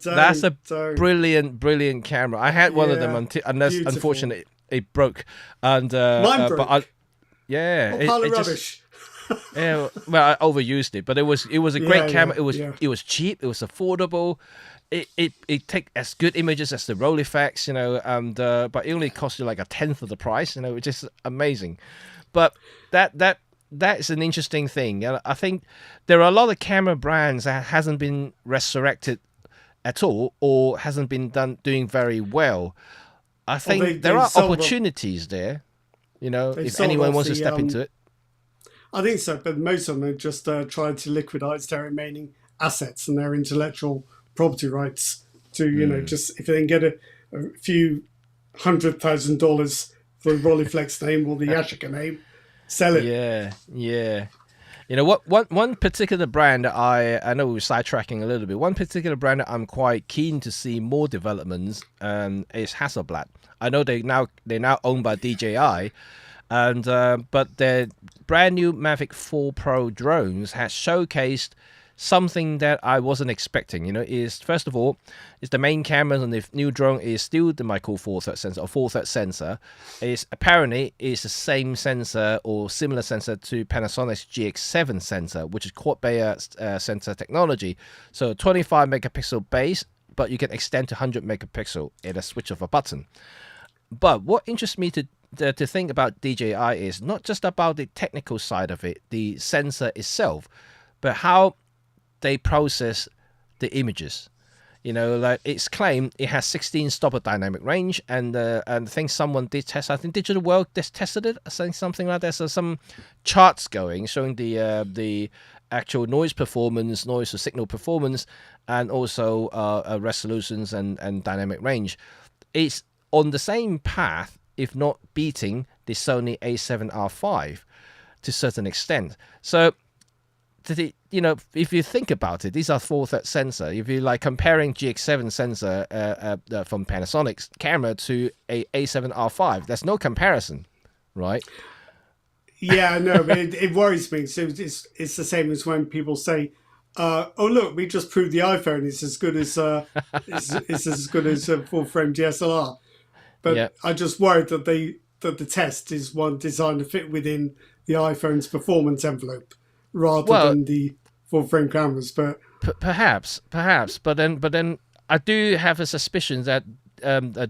That's a brilliant camera. I had one of them unless unfortunately it broke. And mine broke. But pile of rubbish. Well, I overused it, but it was a great camera. It was cheap. It was affordable. It take as good images as the Rolleiflex, you know, and but it only cost you like 1/10 of the price, you know, which is amazing. But that is an interesting thing. I think there are a lot of camera brands that hasn't been resurrected at all or hasn't been doing very well. I think there are opportunities there, you know, if anyone wants to step into it. I think so, but most of them are just trying to liquidize their remaining assets and their intellectual property rights to, you know, just if they can get a few $100,000 for the Rolleiflex name or the Yashica name, sell it. Yeah. You know what? One particular brand that I know we're sidetracking a little bit. One particular brand that I'm quite keen to see more developments is Hasselblad. I know they're now owned by DJI, And but the brand new Mavic 4 Pro drones has showcased something that I wasn't expecting. Is first of all, is the main camera on the new drone is still the micro four third sensor or four third sensor. Is apparently is the same sensor or similar sensor to Panasonic's GX7 sensor, which is quad Bayer sensor technology. So 25 megapixel base, but you can extend to 100 megapixel in a switch of a button. But what interests me to think about DJI is not just about the technical side of it, the sensor itself, but how they process the images. Like it's claimed it has 16 stopper dynamic range, and I think someone did test. I think Digital World tested it, saying something like that. So some charts going showing the actual noise performance, noise or signal performance, and also resolutions and dynamic range. It's on the same path, if not beating the Sony A7R5 to a certain extent. So, if you think about it, these are four third sensor. If you like comparing GX7 sensor from Panasonic's camera to a A7R5, there's no comparison, right? Yeah, no, but it worries me. So it's the same as when people say, "Oh, look, we just proved the iPhone is as good as it's as good as a full frame DSLR." But yeah. I just worried that the test is one designed to fit within the iPhone's performance envelope rather than the full frame cameras. But perhaps, but then I do have a suspicion that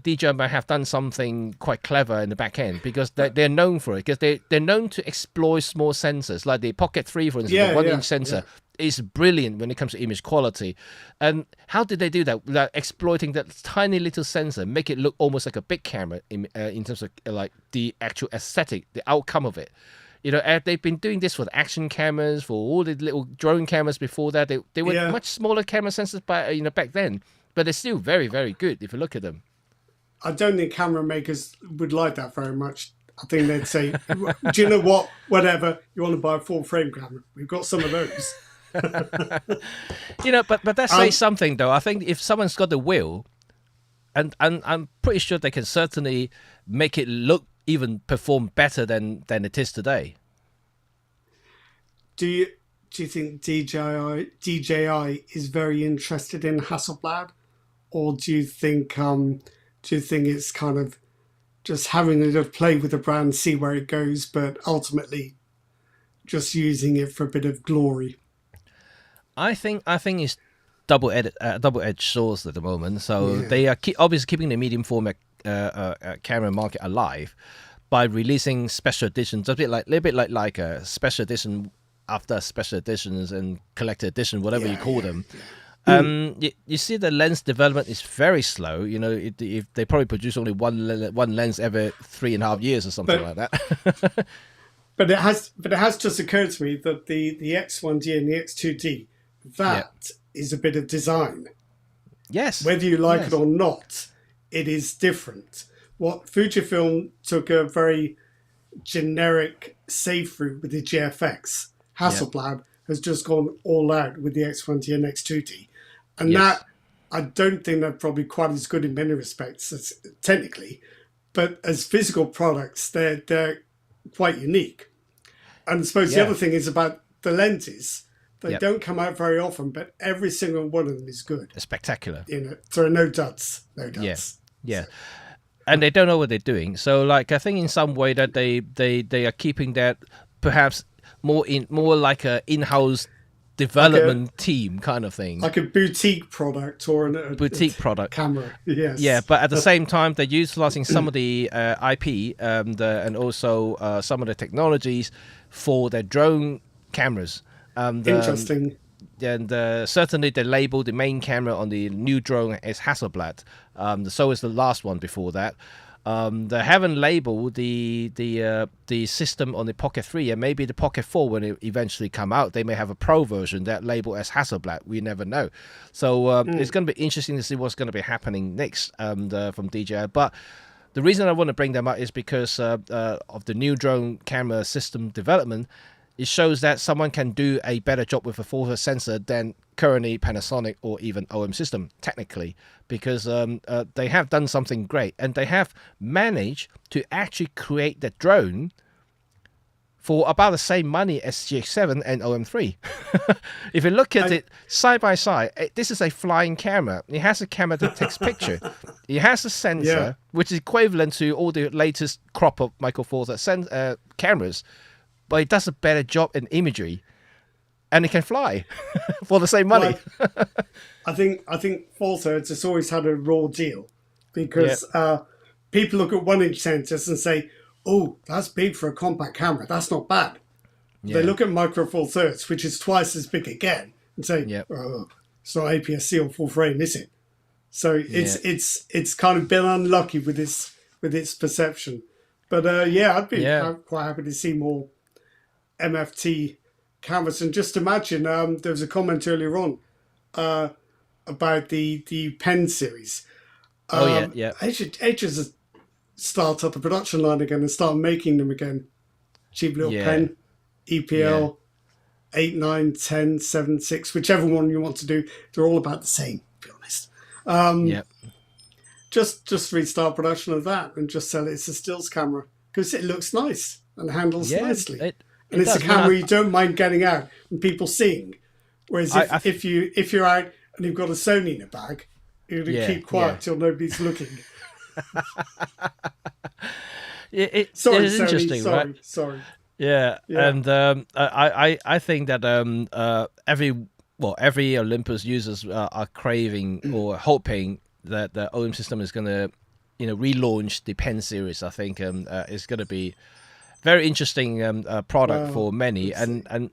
DJI might have done something quite clever in the back end, because they're known for it, because they're known to exploit small sensors like the Pocket 3, for instance. The 1-inch sensor is brilliant when it comes to image quality. And how did they do that without exploiting that tiny little sensor, make it look almost like a big camera in terms of like the actual aesthetic, the outcome of it? They've been doing this for the action cameras, for all the little drone cameras before that. They were much smaller camera sensors back then, but they're still very, very good if you look at them. I don't think camera makers would like that very much. I think they'd say, do you know what? Whatever, you want to buy a full frame camera? We've got some of those. But that says something, though. I think if someone's got the will, and I'm pretty sure they can certainly make it look, even perform better than it is today. Do you think DJI is very interested in Hasselblad, or do you think it's kind of just having a little play with the brand, see where it goes, but ultimately just using it for a bit of glory? I think it's double-edged swords at the moment. So they are obviously keeping the medium format camera market alive by releasing special editions, a little bit like a special edition after special editions and collector edition, whatever you call them. You see the lens development is very slow. If they probably produce only one lens every 3.5 years or something like that. But it has just occurred to me that the X1D and the X2D, that is a bit of design. Yes. Whether you like it or not, it is different. What Fujifilm took a very generic safe route with the GFX, Hasselblad has just gone all out with the X1D and X2D. And that, I don't think they're probably quite as good in many respects, as, technically, but as physical products, they're quite unique. And I suppose the other thing is about the lenses. They don't come out very often, but every single one of them is good. It's spectacular. There are no duds. No duds. Yeah. So. And they don't know what they're doing. So, I think in some way that they are keeping that perhaps more like a in-house development team kind of thing, like a boutique product or a product camera. Yes. Yeah, but at the same time, they're utilizing some of the IP and also some of the technologies for their drone cameras. Interesting. And certainly they labeled the main camera on the new drone as Hasselblad. So is the last one before that. They haven't labeled the system on the Pocket 3, and maybe the Pocket 4 when it eventually come out, they may have a Pro version that labeled as Hasselblad. We never know. So it's going to be interesting to see what's going to be happening next from DJI. But the reason I want to bring them up is because of the new drone camera system development. It shows that someone can do a better job with a forward sensor than currently Panasonic or even OM system, technically, because they have done something great, and they have managed to actually create the drone for about the same money as GX7 and OM3. If you look at it side by side, this is a flying camera. It has a camera that takes picture. It has a sensor, which is equivalent to all the latest crop of Micro Four Thirds cameras, but it does a better job in imagery, and it can fly for the same money. Well, I think Four Thirds has always had a raw deal because people look at 1-inch sensors and say, "Oh, that's big for a compact camera. That's not bad." They look at Micro Four Thirds, which is twice as big again, and say, "Oh, it's not APS-C or full frame, is it?" So it's kind of been unlucky with its perception. But I'd be quite happy to see more MFT cameras. And just imagine, there was a comment earlier on about the pen series. They should just start up the production line again and start making them again. Cheap little pen, EPL, 8, 9, 10, 7, 6, whichever one you want to do. They're all about the same, to be honest. Just restart production of that and just sell it as a stills camera because it looks nice and handles nicely. And it's a camera you don't mind getting out and people seeing. Whereas if you're out and you've got a Sony in a bag, you're going to keep quiet till nobody's looking. It's Sony, interesting, right? Sorry. Yeah. And I think that every Olympus users are craving or hoping that the OM system is going to, relaunch the pen series. I think it's going to be very interesting product for many, and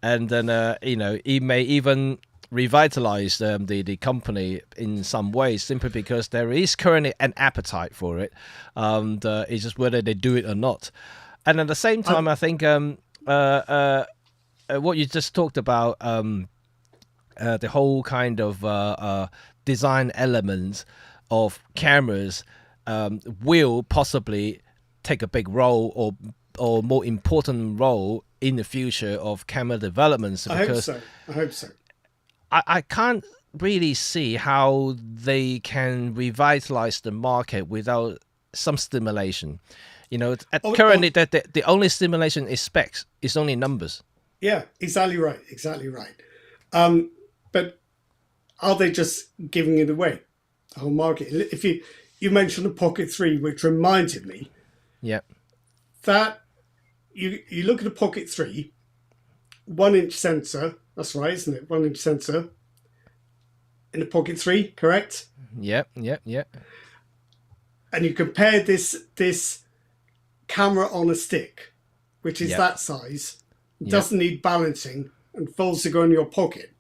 then it may even revitalize the company in some ways, simply because there is currently an appetite for it. It's just whether they do it or not. And at the same time, I think what you just talked about, the whole kind of design element of cameras will possibly take a big role or more important role in the future of camera developments. I hope so. I can't really see how they can revitalize the market without some stimulation. Currently, the only stimulation is specs. It's only numbers. Yeah, exactly right. But are they just giving it away, the whole market? If you mentioned the Pocket 3, which reminded me, that you look at the Pocket 3, 1-inch sensor. That's right, isn't it? 1-inch sensor in the Pocket 3, correct? Yep. And you compare this camera on a stick, which is that size, doesn't need balancing, and folds to go in your pocket.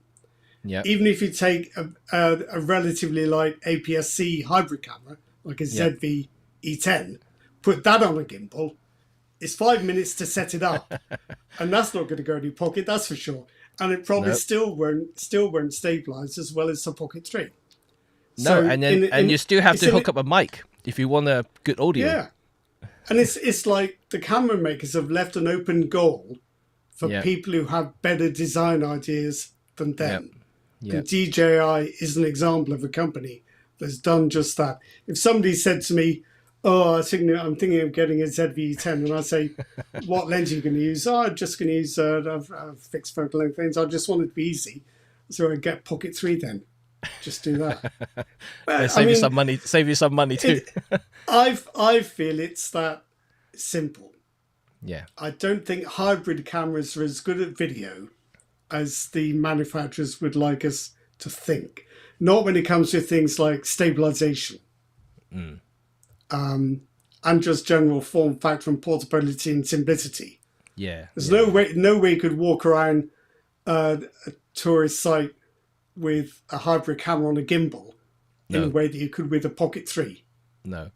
Even if you take a relatively light APS-C hybrid camera, like a ZV E10, put that on a gimbal, it's 5 minutes to set it up. And that's not going to go in your pocket, that's for sure. And it probably still won't stabilize as well as the Pocket 3. No, and you still have to hook up a mic if you want a good audio. Yeah. And it's like the camera makers have left an open goal for people who have better design ideas than them. And DJI is an example of a company that's done just that. If somebody said to me, "Oh, I'm thinking of getting a ZV-10," and I say, "What lens are you going to use?" "Oh, I'm just going to use a fixed focal length lens. I just want it to be easy, so I get Pocket 3 then." Just do that. Well, save you some money too. I feel it's that simple. Yeah. I don't think hybrid cameras are as good at video as the manufacturers would like us to think. Not when it comes to things like stabilization. And just general form factor and portability and simplicity. There's no way you could walk around a tourist site with a hybrid camera on a gimbal in a way that you could with a Pocket 3. No.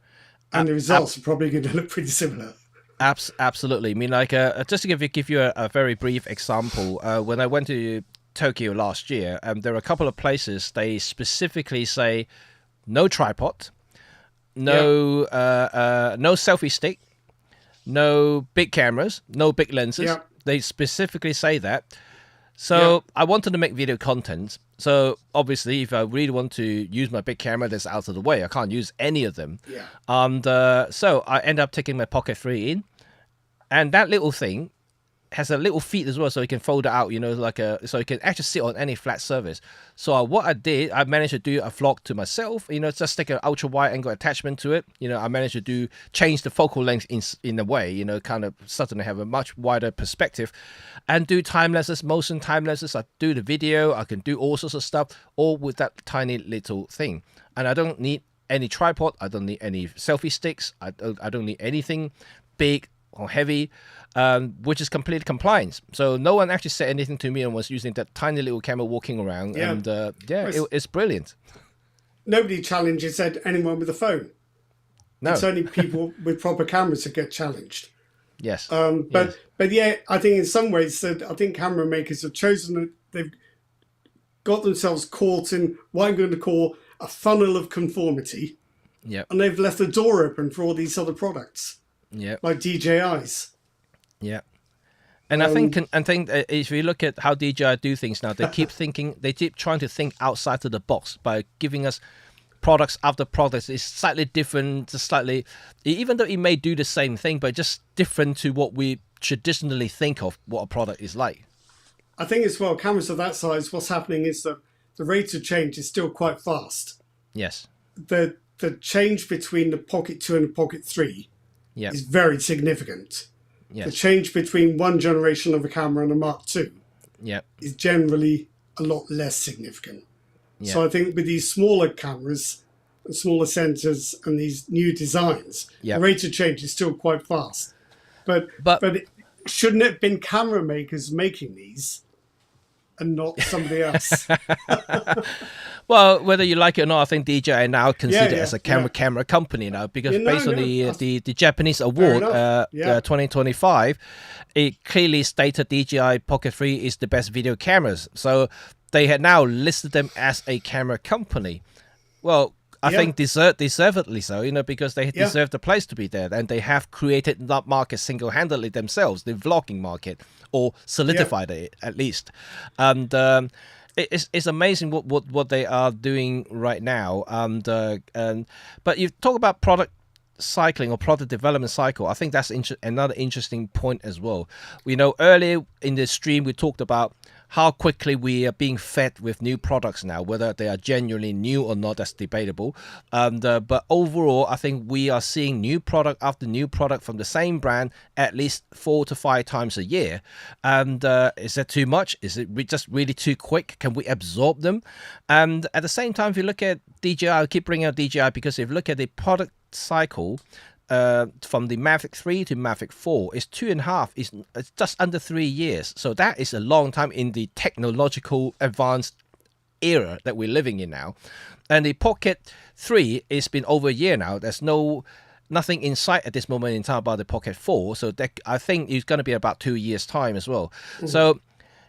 And the results are probably going to look pretty similar. Absolutely. I mean, like, just to give you a very brief example, when I went to Tokyo last year, there are a couple of places they specifically say no tripod, no selfie stick, no big cameras, no big lenses. They specifically say that. So I wanted to make video content. So obviously, if I really want to use my big camera, that's out of the way. I can't use any of them. And so I end up taking my Pocket 3 in. And that little thing has a little feet as well, so you can fold it out, you know, so you can actually sit on any flat surface. So what I did, I managed to do a vlog to myself, you know, just take an ultra wide angle attachment to it. You know, I managed to change the focal length in a way, you know, kind of suddenly have a much wider perspective, and do time lapses, motion time lapses. I do the video, I can do all sorts of stuff, all with that tiny little thing. And I don't need any tripod, I don't need any selfie sticks, I don't need anything big or heavy, which is completely compliant. So no one actually said anything to me and was using that tiny little camera walking around. Yeah. And it's brilliant. Nobody challenges anyone with a phone. No. It's only people with proper cameras that get challenged. Yes. But yeah, I think in some ways that I think camera makers have chosen, they've got themselves caught in what I'm going to call a funnel of conformity. Yeah. And they've left the door open for all these other products. Yeah, like DJIs. Yeah, and I think if you look at how DJI do things now, they keep trying to think outside of the box by giving us products after products. It's slightly different, even though it may do the same thing, but just different to what we traditionally think of what a product is like. I think as well, cameras of that size, what's happening is that the rate of change is still quite fast. Yes. The change between the Pocket 2 and the Pocket 3 is very significant. Yes. The change between one generation of a camera and a Mark II is generally a lot less significant. Yeah. So I think with these smaller cameras and smaller sensors and these new designs, the rate of change is still quite fast. But shouldn't it have been camera makers making these and not somebody else? Well, whether you like it or not, I think DJI now considered as a camera company now, because based on the Japanese award 2025, it clearly stated DJI Pocket 3 is the best video cameras. So they had now listed them as a camera company. Well, I think deservedly so, you know, because they deserve the place to be there, and they have created that market single-handedly themselves, the vlogging market, or solidified it at least. And it's amazing what they are doing right now. But you talk about product cycling or product development cycle. I think that's another interesting point as well. We know earlier in the stream we talked about how quickly we are being fed with new products now, whether they are genuinely new or not, that's debatable. But overall, I think we are seeing new product after new product from the same brand at least 4 to 5 times a year. And is that too much? Is it just really too quick? Can we absorb them? And at the same time, if you look at DJI, I keep bringing up DJI because if you look at the product cycle, from the Mavic 3 to Mavic 4 is 2.5, it's just under 3 years. So that is a long time in the technological advanced era that we're living in now. And the Pocket 3 has been over a year now. There's nothing in sight at this moment in time about the Pocket 4. So that, I think it's going to be about 2 years time as well. Mm-hmm. So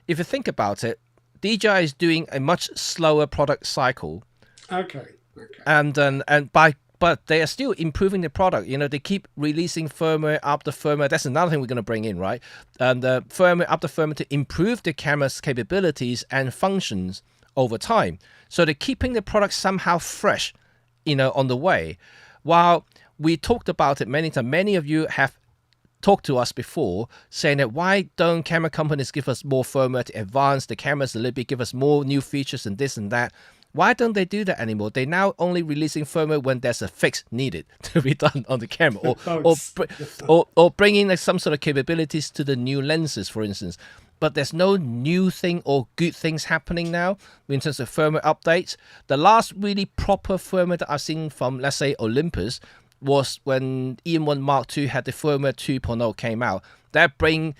if you think about it, DJI is doing a much slower product cycle. Okay. But they are still improving the product. You know, they keep releasing firmware after firmware. That's another thing we're going to bring in, right? The firmware after firmware to improve the camera's capabilities and functions over time. So they're keeping the product somehow fresh, you know, on the way. While we talked about it many times, many of you have talked to us before saying that why don't camera companies give us more firmware to advance the cameras a little bit, give us more new features and this and that? Why don't they do that anymore? They're now only releasing firmware when there's a fix needed to be done on the camera, or bringing like some sort of capabilities to the new lenses, for instance. But there's no new thing or good things happening now in terms of firmware updates. The last really proper firmware that I've seen from, let's say, Olympus was when EM1 Mark II had the firmware 2.0 came out. That bring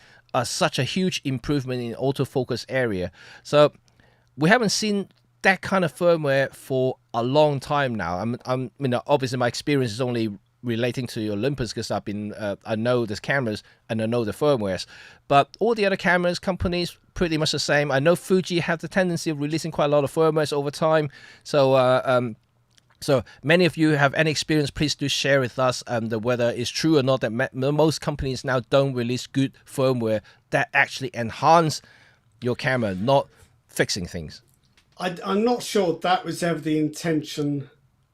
such a huge improvement in autofocus area. So we haven't seen that kind of firmware for a long time now. Obviously my experience is only relating to Olympus because I know the cameras and I know the firmwares, but all the other cameras companies pretty much the same. I know Fuji have the tendency of releasing quite a lot of firmwares over time. So many of you have any experience, please do share with us whether it's true or not that most companies now don't release good firmware that actually enhance your camera, not fixing things. I'm not sure that was ever the intention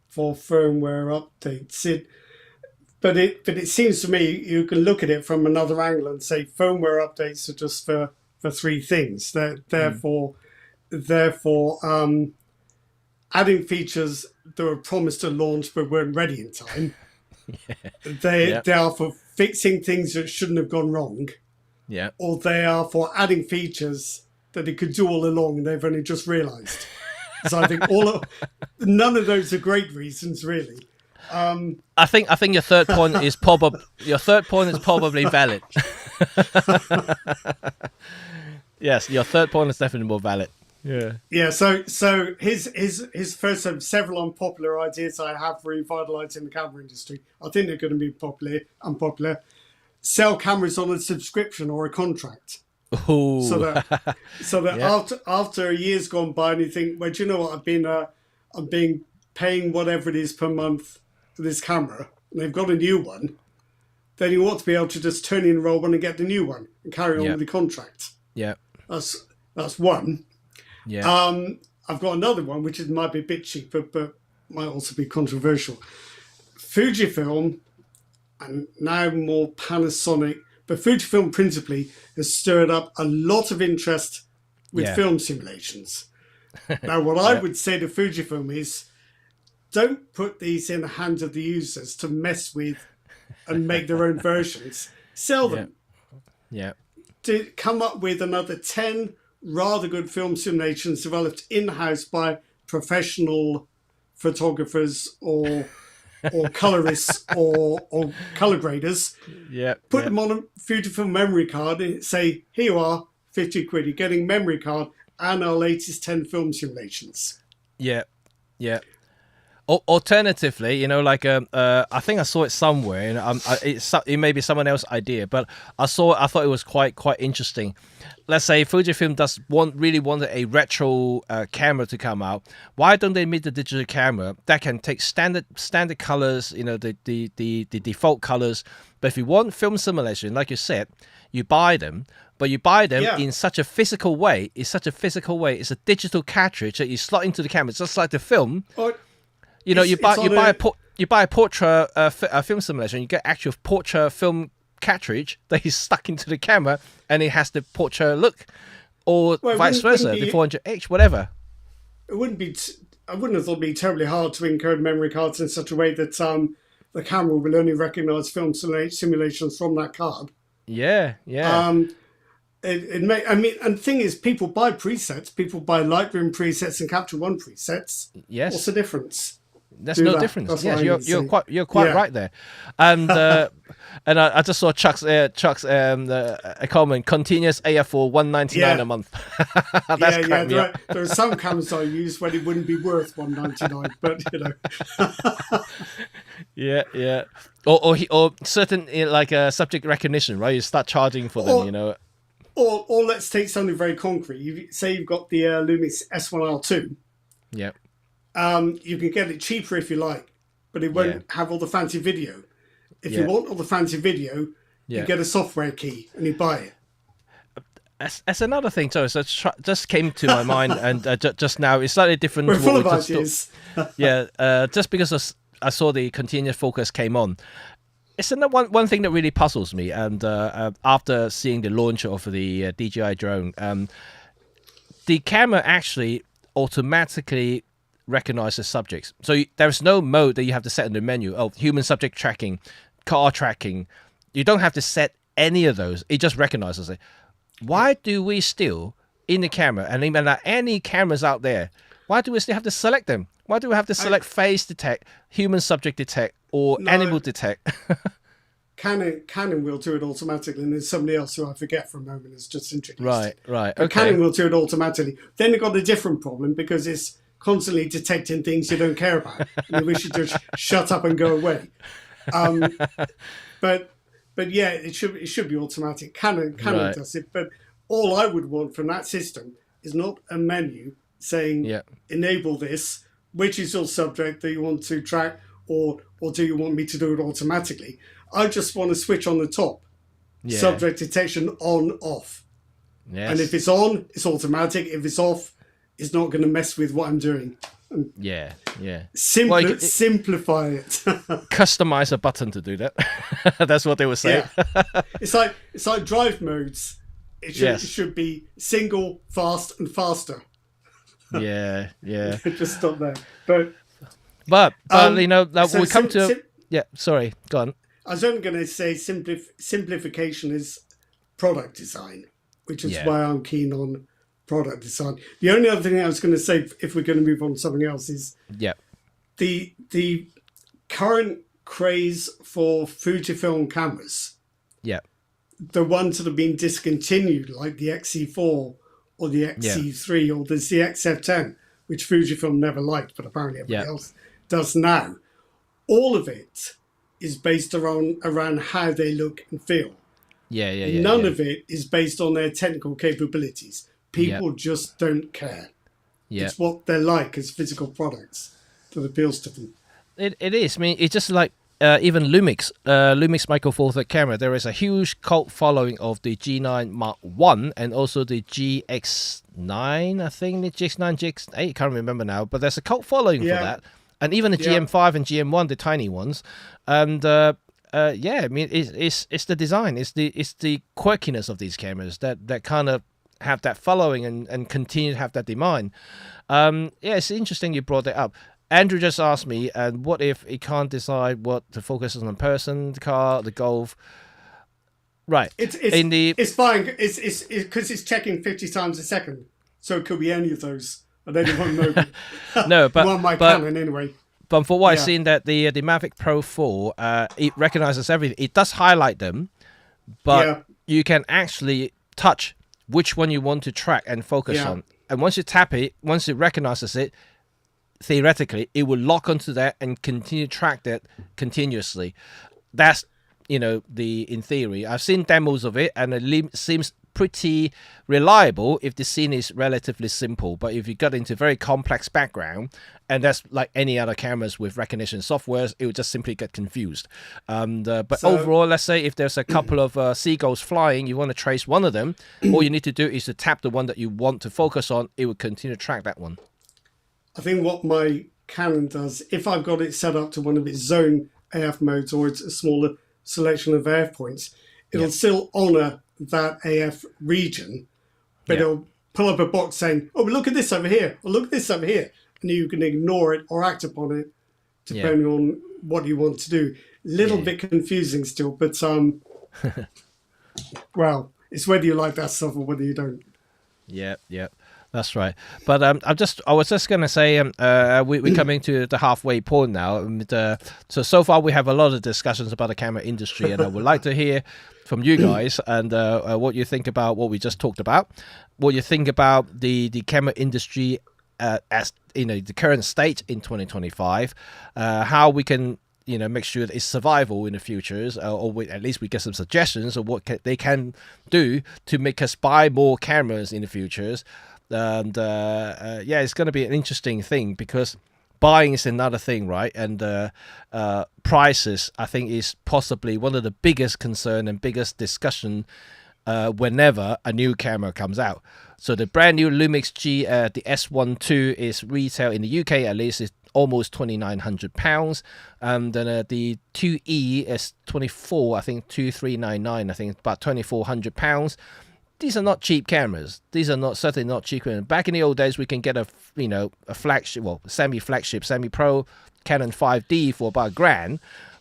for firmware updates. but it seems to me you can look at it from another angle and say firmware updates are just for three things. Therefore, adding features that were promised to launch but weren't ready in time. They are for fixing things that shouldn't have gone wrong. Yeah. Or they are for adding features that it could do all along and they've only just realised. So I think none of those are great reasons, really. I think your third point is probably valid. Yes, your third point is definitely more valid. Yeah. Yeah. So his first several unpopular ideas I have for revitalising the camera industry. I think they're going to be unpopular. Sell cameras on a subscription or a contract. Ooh. So that after a year's gone by and you think, well, do you know what? I've been paying whatever it is per month for this camera, and they've got a new one. Then you want to be able to just turn in, roll one, and get the new one, and carry on with the contract. Yeah. That's one. Yeah. I've got another one which might be a bit cheaper, but might also be controversial. Fujifilm, and now more Panasonic, but Fujifilm principally has stirred up a lot of interest with film simulations. Now, what I would say to Fujifilm is, don't put these in the hands of the users to mess with and make their own versions. Sell them. Yeah. To come up with another 10 rather good film simulations developed in-house by professional photographers or colorists or color graders. Yeah. Put them on a Fujifilm memory card and say, here you are, 50 quid. You're getting memory card and our latest 10 film simulations. Yeah. Yeah. Alternatively, like I think I saw it somewhere, and it may be someone else's idea, but I thought it was quite interesting. Let's say Fujifilm really wanted a retro camera to come out. Why don't they make the digital camera that can take standard colors, the default colors? But if you want film simulation, like you said, you buy them. But you buy them in such a physical way. It's a digital cartridge that you slot into the camera, just like the film. You buy a portrait film simulation. You get actual portrait film cartridge that is stuck into the camera, and it has the portrait look, or vice versa, the 400H, whatever. It wouldn't be. I wouldn't have thought it'd be terribly hard to encode memory cards in such a way that the camera will only recognise film simulations from that card. Yeah. It may. I mean, and the thing is, people buy presets. People buy Lightroom presets and Capture One presets. Yes. What's the difference? There's no difference. Yes, you're quite right there. And and I just saw Chuck's a comment: continuous AF for $199 a month. That's cracked me up. There are some cameras I use when it wouldn't be worth $199, but Yeah. Or certain like subject recognition, right? You start charging for them, Or let's take something very concrete. You've got the Lumix S1R2. Yeah. You can get it cheaper if you like, but it won't have all the fancy video. If you want all the fancy video, you get a software key and you buy it. That's another thing, so just came to my mind, and just now it's slightly different. We're full of ideas. Just because I saw the continuous focus came on. It's one thing that really puzzles me, and after seeing the launch of the DJI drone, the camera actually automatically recognizes subjects. So there's no mode that you have to set in the menu. Oh, human subject tracking, car tracking. You don't have to set any of those. It just recognizes it. Why do we still, in the camera, and even any cameras out there, why do we still have to select them? Why do we have to select face detect, human subject detect, or animal detect? Canon will do it automatically, and there's somebody else who I forget for a moment is just introduced. Right. Okay. Canon will do it automatically. Then they've got a different problem because it's constantly detecting things you don't care about. And you wish you just shut up and go away. But yeah, it should be automatic. Canon does it. But all I would want from that system is not a menu saying enable this, which is your subject that you want to track, or do you want me to do it automatically? I just want to switch on the top. Subject detection on, off. Yes. And if it's on, it's automatic. If it's off, is not going to mess with what I'm doing. Yeah. Simplify it. Customize a button to do that. That's what they were saying. Yeah. It's like drive modes. It should be single, fast, and faster. Yeah. Just stop there. But we come to. Sorry, go on. I was only going to say simplification is product design, which is why I'm keen on product design. The only other thing I was going to say, if we're going to move on to something else, is the current craze for Fujifilm cameras. Yeah. The ones that have been discontinued, like the XE4 or the XE3 or the ZXF10, which Fujifilm never liked, but apparently everybody else does now. All of it is based around how they look and feel. None of it is based on their technical capabilities. People just don't care. It's what they're like as physical products that appeals to them. It is. I mean, it's just like even Lumix Micro Four Third camera. There is a huge cult following of the G9 Mark 1 and also the GX9. I think the GX9, GX8. Can't remember now. But there's a cult following for that, and even the GM5 and GM1, the tiny ones. And I mean, it's the design, it's the quirkiness of these cameras that kind of have that following and continue to have that demand. It's interesting you brought that up. Andrew just asked me, and what if it can't decide what to focus on, person, the car, the Golf? Right. It's fine. It's because it's checking 50 times a second, so it could be any of those at any one moment. No, but one might Canon anyway. But for what I've seen, that the Mavic Pro 4, it recognizes everything. It does highlight them, but you can actually touch which one you want to track and focus on. And once you tap it, once it recognizes it, theoretically, it will lock onto that and continue to track that continuously. That's, in theory. I've seen demos of it, and it seems pretty reliable if the scene is relatively simple. But if you got into very complex background, and that's like any other cameras with recognition softwares, it would just simply get confused. But overall, let's say if there's a couple of seagulls flying, you want to trace one of them, all you need to do is to tap the one that you want to focus on. It will continue to track that one. I think what my Canon does, if I've got it set up to one of its zone AF modes or it's a smaller selection of AF points, it'll still honour that AF region, but it'll pull up a box saying, oh, but look at this over here, or look at this over here. And you can ignore it or act upon it depending on what you want to do. Little bit confusing still, but well, it's whether you like that stuff or whether you don't. Yeah. That's right. But I was just going to say, we're coming to the halfway point now. So far we have a lot of discussions about the camera industry, and I would like to hear from you guys and what you think about what we just talked about, what you think about the camera industry as the current state in 2025, how we can make sure that it's survival in the futures, or at least we get some suggestions of what they can do to make us buy more cameras in the futures. And it's going to be an interesting thing, because buying is another thing, right? And prices, I think, is possibly one of the biggest concern and biggest discussion whenever a new camera comes out. So the brand new Lumix G, the S12 is retail in the UK at least is almost £2,900, and then the 2E is 24, I think 2399, I think it's about £2,400. These are not cheap cameras. These are certainly not cheap. Back in the old days, we can get a flagship, semi-flagship, semi-pro Canon 5D for about £1,000.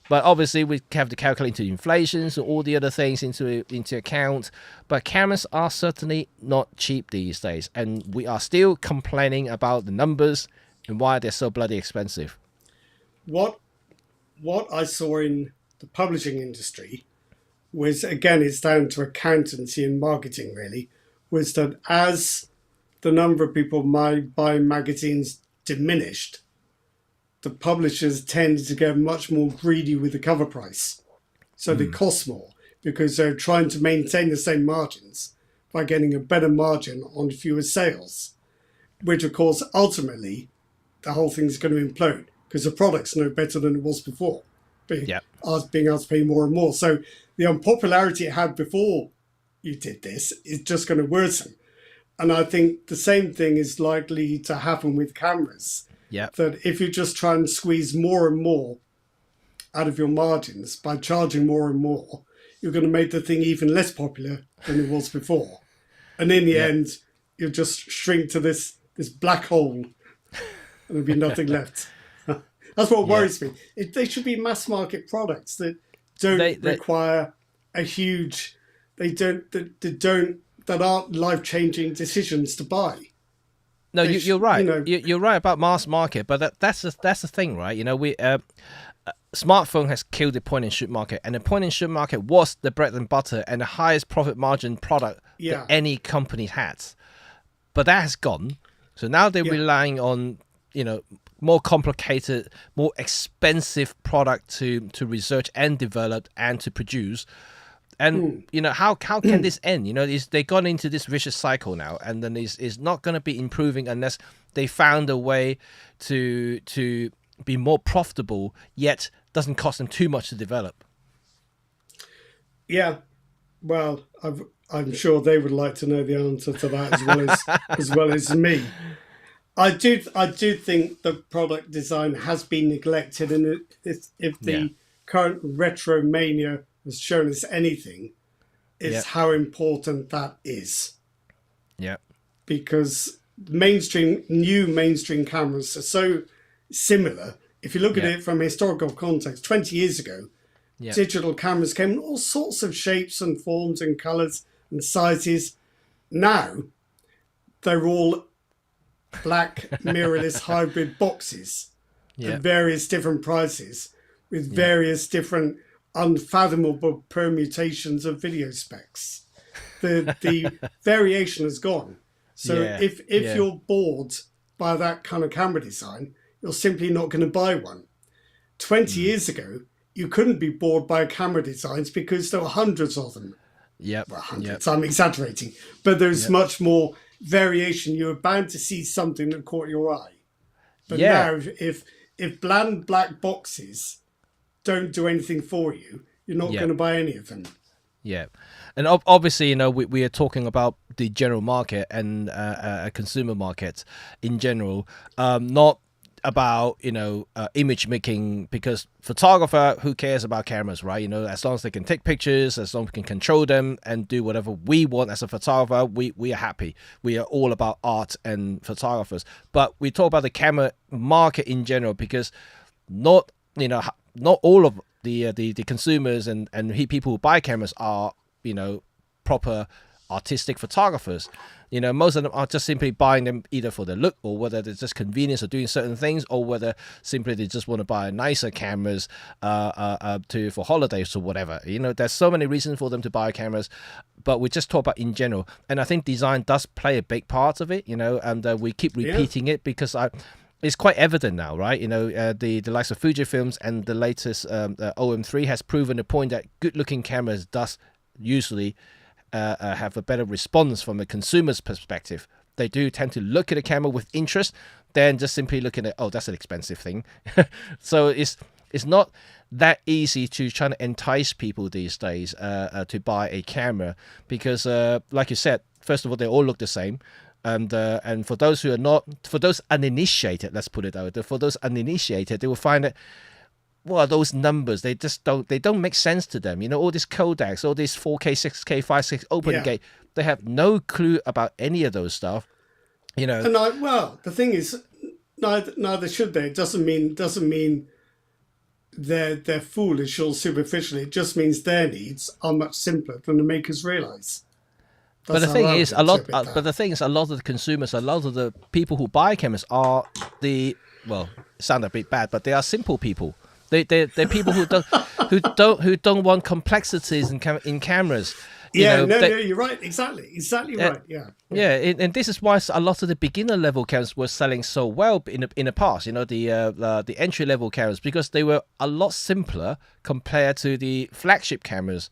But obviously, we have to calculate into inflation, so all the other things into account. But cameras are certainly not cheap these days, and we are still complaining about the numbers and why they're so bloody expensive. What I saw in the publishing industry was, again, it's down to accountancy and marketing really, was that as the number of people buying magazines diminished, the publishers tended to get much more greedy with the cover price. So they cost more because they're trying to maintain the same margins by getting a better margin on fewer sales, which of course ultimately the whole thing's going to implode because the product's no better than it was before, being able to pay more and more. So the unpopularity it had before you did this is just going to worsen. And I think the same thing is likely to happen with cameras. Yeah. That if you just try and squeeze more and more out of your margins by charging more and more, you're going to make the thing even less popular than it was before. And in the end, you'll just shrink to this black hole and there'll be nothing left. That's what worries me. They should be mass market products that don't require a huge, that aren't life-changing decisions to buy. No, you're right. You're right about mass market, but that's the thing, right? We smartphone has killed the point and shoot market, and the point and shoot market was the bread and butter and the highest profit margin product that any company has. But that has gone. So now they're relying on more complicated, more expensive product to research and develop and to produce. And how can this end? They've gone into this vicious cycle now, and then it's not going to be improving unless they found a way to be more profitable, yet doesn't cost them too much to develop. Yeah, well, I'm sure they would like to know the answer to that as well as me. I do think the product design has been neglected, and if the current retro mania has shown us anything, is how important that is. Yeah. Because new mainstream cameras are so similar. If you look at it from a historical context, 20 years ago, digital cameras came in all sorts of shapes and forms and colours and sizes. Now, they're all black mirrorless hybrid boxes at various different prices with various different unfathomable permutations of video specs. The variation has gone. So if you're bored by that kind of camera design, you're simply not going to buy one. 20 years ago, you couldn't be bored by camera designs because there were hundreds of them. Well, hundreds, I'm exaggerating. But there's much more variation. You were bound to see something that caught your eye. But now, if bland black boxes don't do anything for you, you're not going to buy any of them. Yeah. And obviously, we are talking about the general market and consumer market in general, not about image making, because photographer, who cares about cameras, right? As long as they can take pictures, as long as we can control them and do whatever we want as a photographer, we are happy. We are all about art and photographers. But we talk about the camera market in general, because not all of the consumers and people who buy cameras are proper artistic photographers. Most of them are just simply buying them either for the look, or whether it's just convenience of doing certain things, or whether simply they just want to buy nicer cameras for holidays or whatever. There's so many reasons for them to buy cameras, but we just talk about in general. And I think design does play a big part of it, and we keep repeating it because it's quite evident now, right? The likes of Fujifilms and the latest OM3 has proven the point that good-looking cameras does usually have a better response from a consumer's perspective. They do tend to look at a camera with interest than just simply looking at, oh, that's an expensive thing. So it's not that easy to try to entice people these days to buy a camera, because like you said, first of all, they all look the same. And for those who are not, for those uninitiated, let's put it out there, for those uninitiated, they will find that, well, those numbers, they don't make sense to them. All these codecs, all these 4K, 6K, 5.6 open gate, they have no clue about any of those stuff. And the thing is, neither should they. It doesn't mean they're foolish or superficial. It just means their needs are much simpler than the makers realise. But the thing is, a lot of the consumers, a lot of the people who buy cameras are it sounds a bit bad, but they are simple people. They're people who don't want complexities in cameras. You're right. Exactly right. Yeah. And this is why a lot of the beginner level cameras were selling so well in the past. The entry level cameras, because they were a lot simpler compared to the flagship cameras.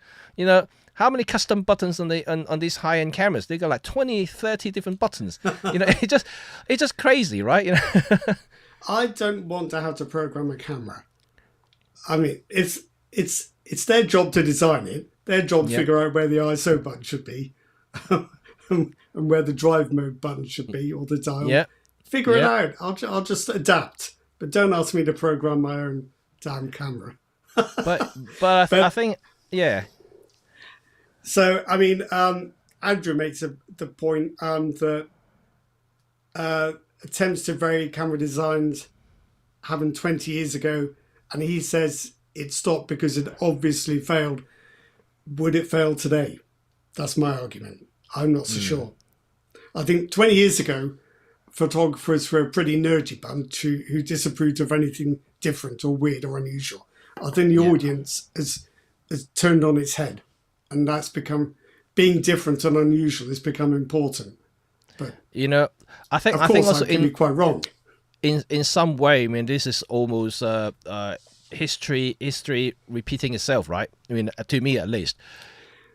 How many custom buttons on these high end cameras? They got like 20, 30 different buttons. It's just crazy, right? I don't want to have to program a camera. I mean, it's their job to design it. Their job to figure out where the ISO button should be. and where the drive mode button should be, or the dial. Yeah. Figure it out. I'll just adapt. But don't ask me to program my own damn camera. But I think, yeah. So, I mean, Andrew makes the point that attempts to vary camera designs happened 20 years ago, and he says it stopped because it obviously failed. Would it fail today? That's my argument. I'm not so sure. I think 20 years ago, photographers were a pretty nerdy bunch who disapproved of anything different or weird or unusual. I think the audience has turned on its head, and that's become, being different and unusual has become important. But I think also can be quite wrong. In some way, I mean, this is almost history repeating itself, right? I mean, to me at least.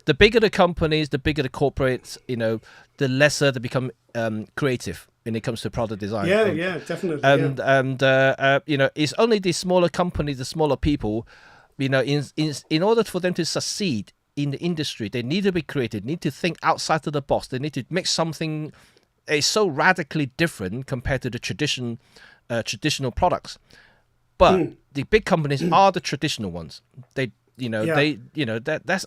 The bigger the companies, the bigger the corporates, the lesser they become creative when it comes to product design. Yeah, definitely. And it's only the smaller companies, the smaller people, in order for them to succeed in the industry, they need to be creative, need to think outside of the box. They need to make something so radically different compared to the traditional products. But the big companies are the traditional ones. That's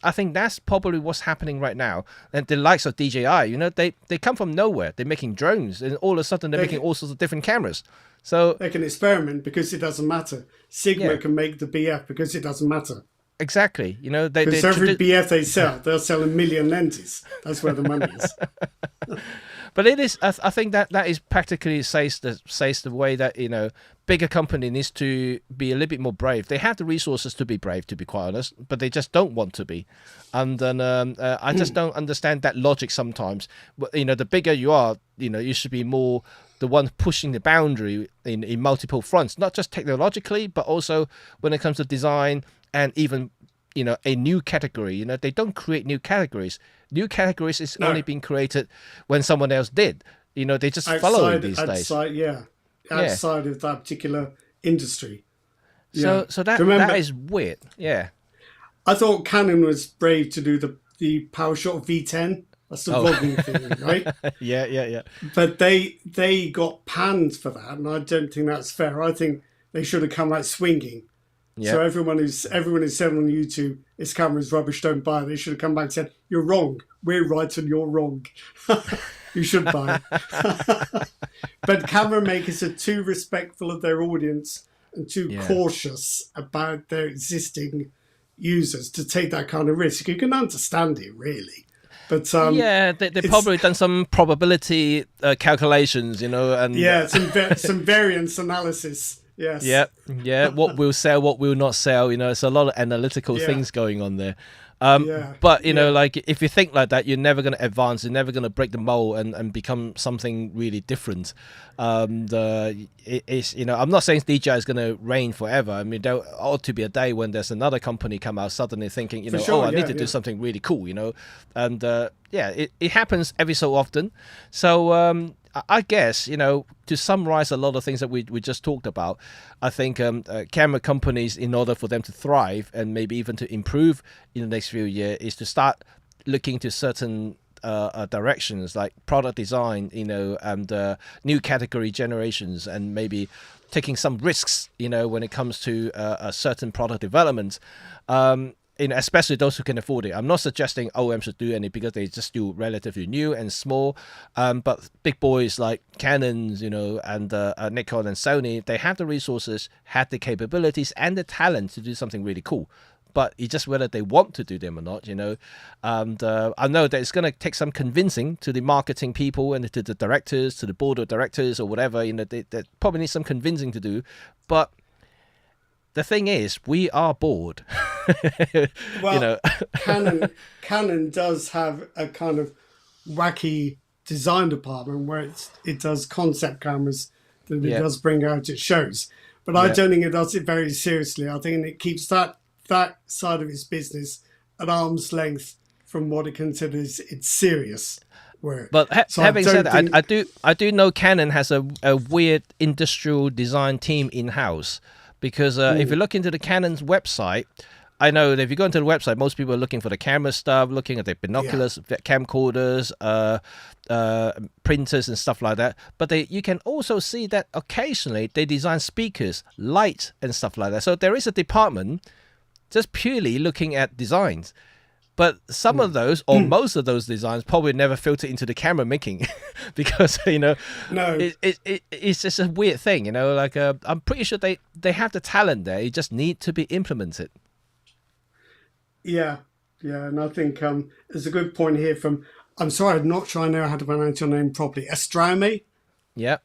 I think that's probably what's happening right now. And the likes of DJI, they come from nowhere. They're making drones, and all of a sudden they're making all sorts of different cameras. So they can experiment because it doesn't matter. Sigma can make the BF because it doesn't matter. Exactly. Because every BF they sell, they'll sell 1 million lenses. That's where the money is. But it is. I think that is practically says the way that bigger company needs to be a little bit more brave. They have the resources to be brave, to be quite honest, but they just don't want to be. And then I just don't understand that logic sometimes. But the bigger you are, you should be more the one pushing the boundary in multiple fronts, not just technologically, but also when it comes to design and even a new category. They don't create new categories. New categories is only being created when someone else did. They just follow it these days. Outside of that particular industry. So that is weird. Yeah. I thought Canon was brave to do the PowerShot V10. That's the vlogging thing, right? Yeah. But they got panned for that, and I don't think that's fair. I think they should have come out swinging. Yeah. So everyone who's said on YouTube, this camera's rubbish, don't buy it. They should have come back and said, you're wrong. We're right and you're wrong. You should buy it. But camera makers are too respectful of their audience and too cautious about their existing users to take that kind of risk. You can understand it, really. But they've probably done some probability calculations, and some variance analysis. Yes. Yeah. What will sell, what will not sell. It's a lot of analytical things going on there. But like if you think like that, you're never going to advance. You're never going to break the mold and become something really different. I'm not saying DJI is going to reign forever. I mean, there ought to be a day when there's another company come out suddenly thinking, I need to do something really cool. And it happens every so often. So I guess, to summarize a lot of things that we just talked about, I think camera companies, in order for them to thrive and maybe even to improve in the next few years, is to start looking to certain directions like product design, and new category generations, and maybe taking some risks, when it comes to a certain product development. Especially those who can afford it. I'm not suggesting OEM should do any because they just do relatively new and small. But big boys like Canons, and Nikon and Sony, they have the resources, have the capabilities and the talent to do something really cool. But it's just whether they want to do them or not, And I know that it's going to take some convincing to the marketing people and to the directors, to the board of directors or whatever. They probably need some convincing to do. But the thing is, we are bored. Well, Canon does have a kind of wacky design department where it does concept cameras that it does bring out at shows. But I don't think it does it very seriously. I think it keeps that side of its business at arm's length from what it considers its serious work. But having said that, I do know Canon has a weird industrial design team in-house. Because if you look into the Canon's website, I know that if you go into the website, most people are looking for the camera stuff, looking at the binoculars, camcorders, printers and stuff like that. But you can also see that occasionally they design speakers, lights and stuff like that. So there is a department just purely looking at designs. But some of those, or most of those designs, probably never filter into the camera making, because no, it's just a weird thing, Like I'm pretty sure they have the talent there. It just need to be implemented. Yeah, and I think there's a good point here from. I'm sorry, I'm not sure I know how to pronounce your name properly. Estrame? Yeah,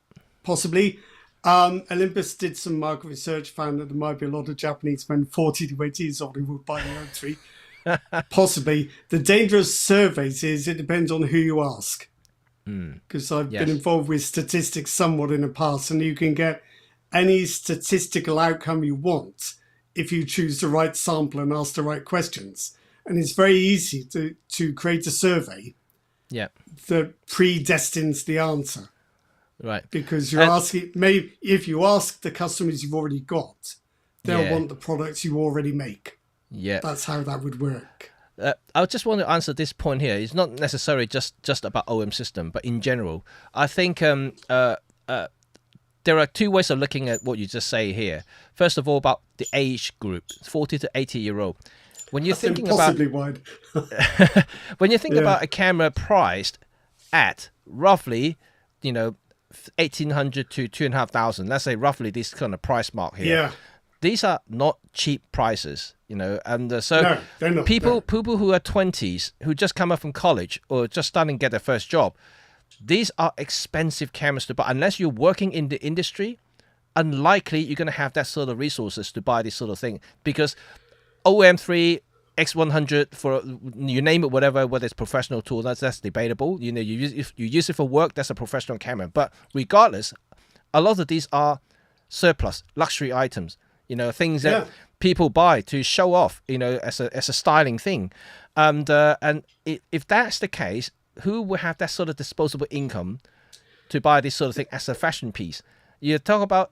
possibly. Olympus did some market research, found that there might be a lot of Japanese men 40 to 80 years old who would buy the O3. Possibly. The dangerous surveys is it depends on who you ask. Because I've been involved with statistics somewhat in the past, and you can get any statistical outcome you want if you choose the right sample and ask the right questions. And it's very easy to create a survey that predestines the answer. Right. Because you're asking, maybe if you ask the customers you've already got, they'll want the products you already make. Yeah, that's how that would work. I just want to answer this point here. It's not necessarily just about OM system, but in general, I think there are two ways of looking at what you just say here. First of all, about the age group, 40 to 80-year-old. When you're thinking about wide. when you think about a camera priced at roughly, 1,800 to 2,500, let's say roughly this kind of price mark here. Yeah. These are not cheap prices, and so no, they're not, people who are 20s, who just come up from college or just starting to get their first job, these are expensive cameras to buy. Unless you're working in the industry, unlikely you're going to have that sort of resources to buy this sort of thing, because OM3, X100, for you name it, whether it's professional tool, that's debatable. You use it for work, that's a professional camera. But regardless, a lot of these are surplus luxury items. Things that people buy to show off, as a styling thing. And if that's the case, who will have that sort of disposable income to buy this sort of thing as a fashion piece? You talk about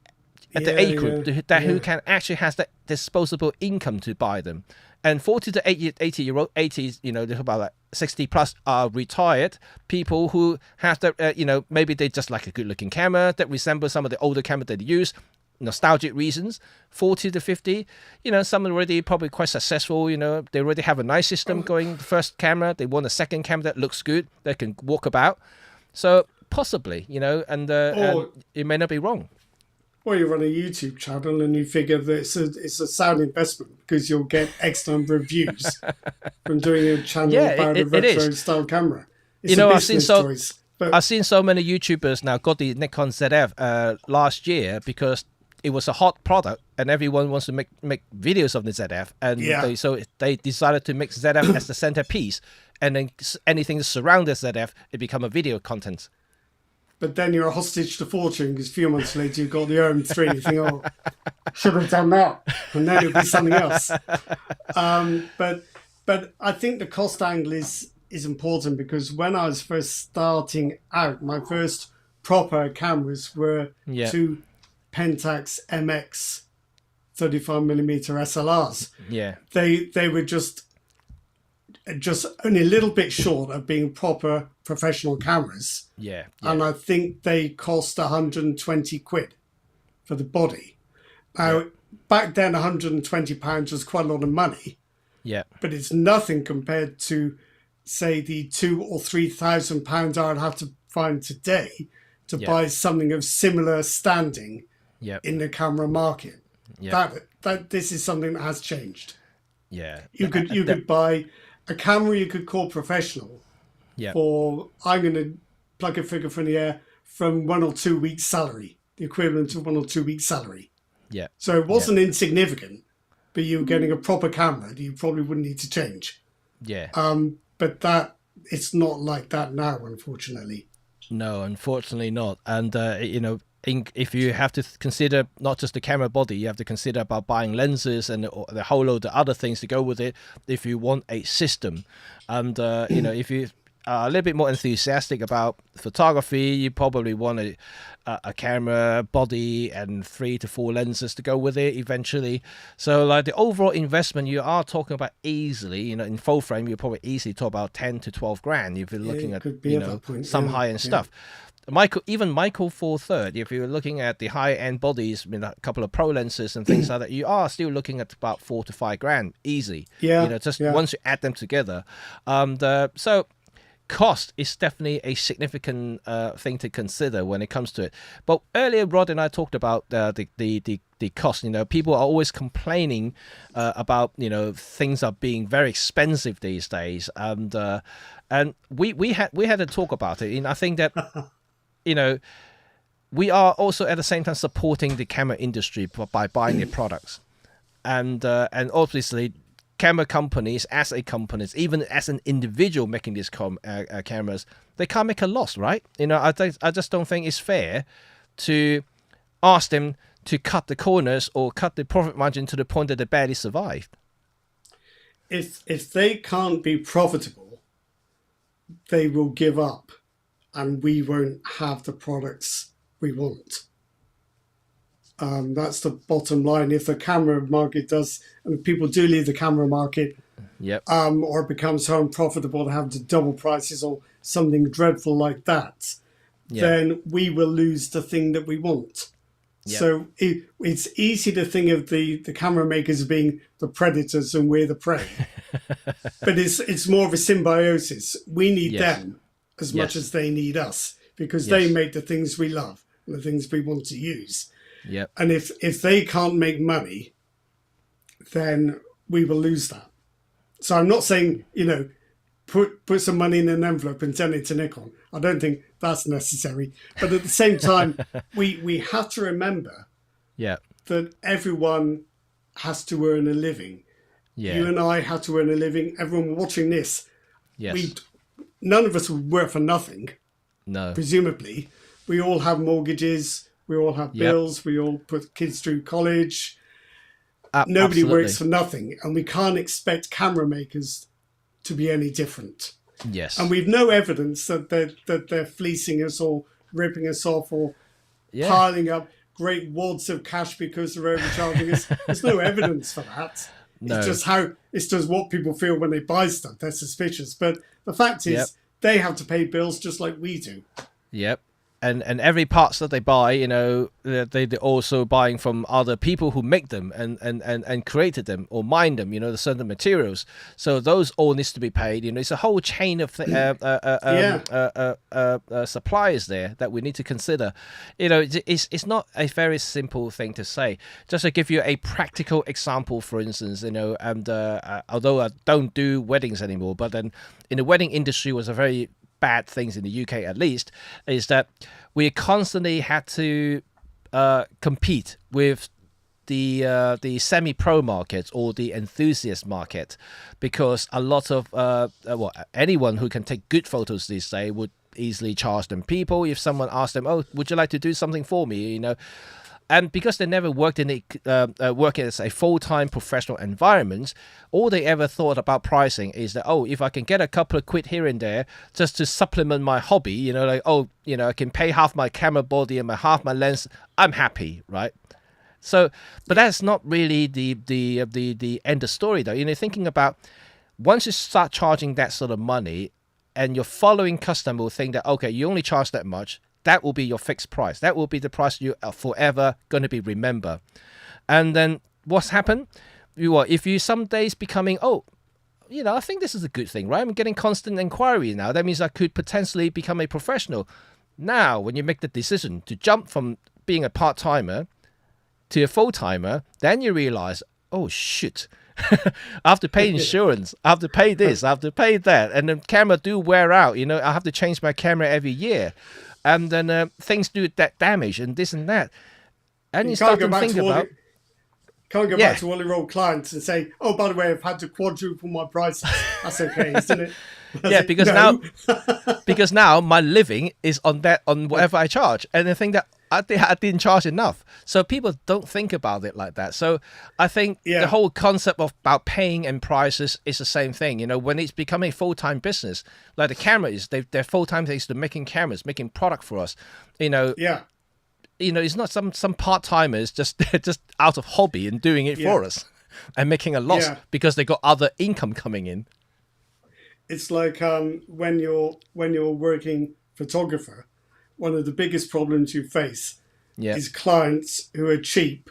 at the age group who can actually has that disposable income to buy them. And 40 to 80-year-old, 80s, they're about like 60 plus are retired people who have the, maybe they just like a good looking camera that resembles some of the older cameras that they use. Nostalgic reasons. 40 to 50, some are already probably quite successful. They already have a nice system going. The first camera, they want a second camera that looks good, they can walk about. So possibly, and it may not be wrong. Or you run a YouTube channel and you figure that it's a sound investment because you'll get X number of views from doing a channel about a retro style camera. It's a business choice. I've seen so many YouTubers now got the Nikon ZF last year because it was a hot product and everyone wants to make videos of the ZF, and so they decided to make ZF as the centerpiece, and then anything that surrounds the ZF, it become a video content. But then you're a hostage to fortune because a few months later you've got the OM3 and you think, oh, should have done that, and then it'll be something else. But I think the cost angle is important, because when I was first starting out, my first proper cameras were two Pentax MX 35mm SLRs. Yeah, they were just only a little bit short of being proper professional cameras. Yeah. And I think they cost 120 quid for the body. Now, back then, £120 was quite a lot of money. Yeah. But it's nothing compared to, say, the £2,000 or £3,000 I'd have to find today to buy something of similar standing in the camera market. That this is something that has changed. Yeah. You could buy a camera you could call professional for, I'm going to plug a figure from the air, from 1 or 2 weeks salary, the equivalent of 1 or 2 weeks salary. Yeah. So it wasn't insignificant, but you were getting a proper camera that you probably wouldn't need to change. Yeah. But it's not like that now, unfortunately. No, unfortunately not. And, if you have to consider not just the camera body, you have to consider about buying lenses and the whole load of other things to go with it if you want a system. And, if you... a little bit more enthusiastic about photography, you probably want a camera body and 3 to 4 lenses to go with it eventually. So like the overall investment, you are talking about easily, in full frame, you probably easily talk about 10 to 12 grand if you're looking at, some high-end stuff. Micro Four Third, if you're looking at the high-end bodies, a couple of pro lenses and things like that, you are still looking at about 4 to 5 grand easy. Once you add them together. So cost is definitely a significant thing to consider when it comes to it. But earlier, Rod and I talked about the cost. People are always complaining about things are being very expensive these days, and we had to talk about it. And I think that we are also at the same time supporting the camera industry by buying their products, and obviously camera companies, as a companies, even as an individual making these cameras, they can't make a loss, right? I just don't think it's fair to ask them to cut the corners or cut the profit margin to the point that they barely survived. If they can't be profitable, they will give up, and we won't have the products we want. That's the bottom line. If the camera market does, and if people do leave the camera market, or it becomes so unprofitable to have to double prices or something dreadful like that, then we will lose the thing that we want. So it's easy to think of the camera makers as being the predators and we're the prey. But it's more of a symbiosis. We need them as much as they need us, because they make the things we love and the things we want to use. And if they can't make money, then we will lose that. So I'm not saying, put some money in an envelope and send it to Nikon. I don't think that's necessary. But at the same time, we have to remember that everyone has to earn a living. You and I have to earn a living. Everyone watching this, none of us would work for nothing. No. Presumably. We all have mortgages. We all have bills. We all put kids through college. Nobody works for nothing. And we can't expect camera makers to be any different. Yes. And we've no evidence that they're fleecing us or ripping us off or piling up great wads of cash because they're overcharging us. There's no evidence for that. No. It's just what people feel when they buy stuff. They're suspicious. But the fact is they have to pay bills just like we do. Yep. And every parts that they buy, they're also buying from other people who make them and created them or mine them, the certain materials. So those all needs to be paid. It's a whole chain of suppliers there that we need to consider. It's not a very simple thing to say. Just to give you a practical example, for instance, and although I don't do weddings anymore, but then in the wedding industry was a very bad things in the UK at least, is that we constantly had to compete with the semi-pro market or the enthusiast market, because a lot of anyone who can take good photos these days would easily charge them people. If someone asked them, "Oh, would you like to do something for me?" And because they never worked in work as a full-time professional environment, all they ever thought about pricing is that, if I can get a couple of quid here and there just to supplement my hobby, I can pay half my camera body and half my lens, I'm happy, right? So, but that's not really the end of story, though. Thinking about once you start charging that sort of money, and your following customer will think that, okay, you only charge that much. That will be your fixed price. That will be the price you are forever going to be remember. And then what's happened? If you some days becoming, I think this is a good thing, right? I'm getting constant inquiry now. That means I could potentially become a professional. Now, when you make the decision to jump from being a part-timer to a full-timer, then you realize, oh, shit. I have to pay insurance. I have to pay this. I have to pay that. And the camera do wear out. I have to change my camera every year. And then things do that damage and this and that. And you start to think about... Can't go back to all your old clients and say, "Oh, by the way, I've had to quadruple my prices." That's okay, isn't it? Because now my living is on whatever I charge. And I think that, I didn't charge enough. So people don't think about it like that. So I think Yeah. the whole concept of about paying and prices is the same thing. You know, when it's becoming a full-time business, like the camera is, they're full-time things to making cameras, making product for us. You know, Yeah. it's not some part-timers just just out of hobby and doing it for us and making a loss because they got other income coming in. It's like when you're working photographer, one of the biggest problems you face is clients who are cheap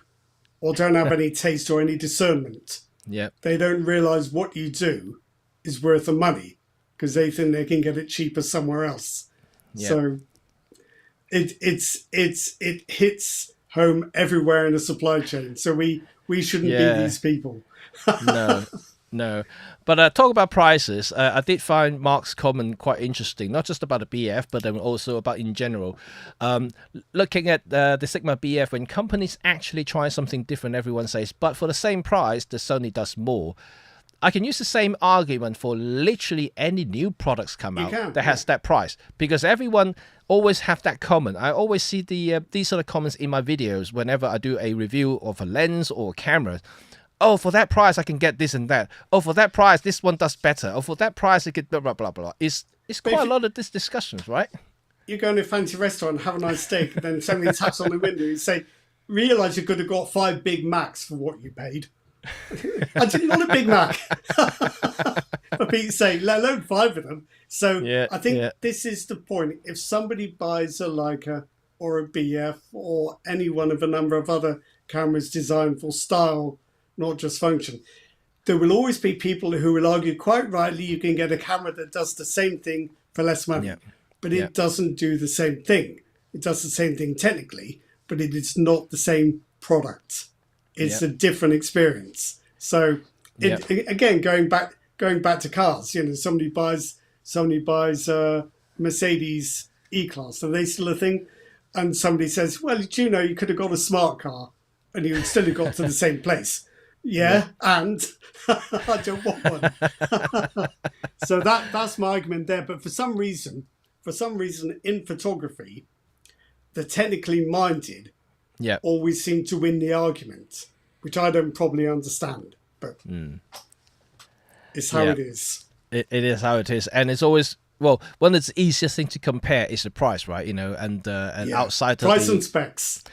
or don't have any taste or any discernment. Yeah. They don't realize what you do is worth the money because they think they can get it cheaper somewhere else. Yeah. So it hits home everywhere in the supply chain. So we shouldn't be these people. No. But talk about prices. I did find Mark's comment quite interesting, not just about the BF, but then also about in general. Looking at the Sigma BF, when companies actually try something different, everyone says, but for the same price, the Sony does more. I can use the same argument for literally any new products come out that has that price, because everyone always have that comment. I always see these sort of comments in my videos whenever I do a review of a lens or a camera. Oh, for that price, I can get this and that. Oh, for that price, this one does better. Oh, for that price, I get blah, blah, blah, blah. It's quite a lot of these discussions, right? You go in a fancy restaurant, have a nice steak, and then somebody taps on the window and say, realise you could have got 5 Big Macs for what you paid. I didn't want a Big Mac. For Pete's sake, let alone 5 of them. So I think this is the point. If somebody buys a Leica or a BF or any one of a number of other cameras designed for style, not just function, there will always be people who will argue quite rightly you can get a camera that does the same thing for less money. But it doesn't do the same thing. It does the same thing technically, but it is not the same product. It's a different experience. So again, going back to cars, you know, somebody buys Mercedes E-Class, are they still a thing? And somebody says, well, do you know you could have got a smart car and you would still have got to the same place. And I don't want one. So that's my argument there. But for some reason in photography, the technically minded always seem to win the argument, which I don't probably understand. But it's how it is. It is how it is. And it's always, well, one of the easiest thing to compare is the price, right? You know, and outside of price and specs.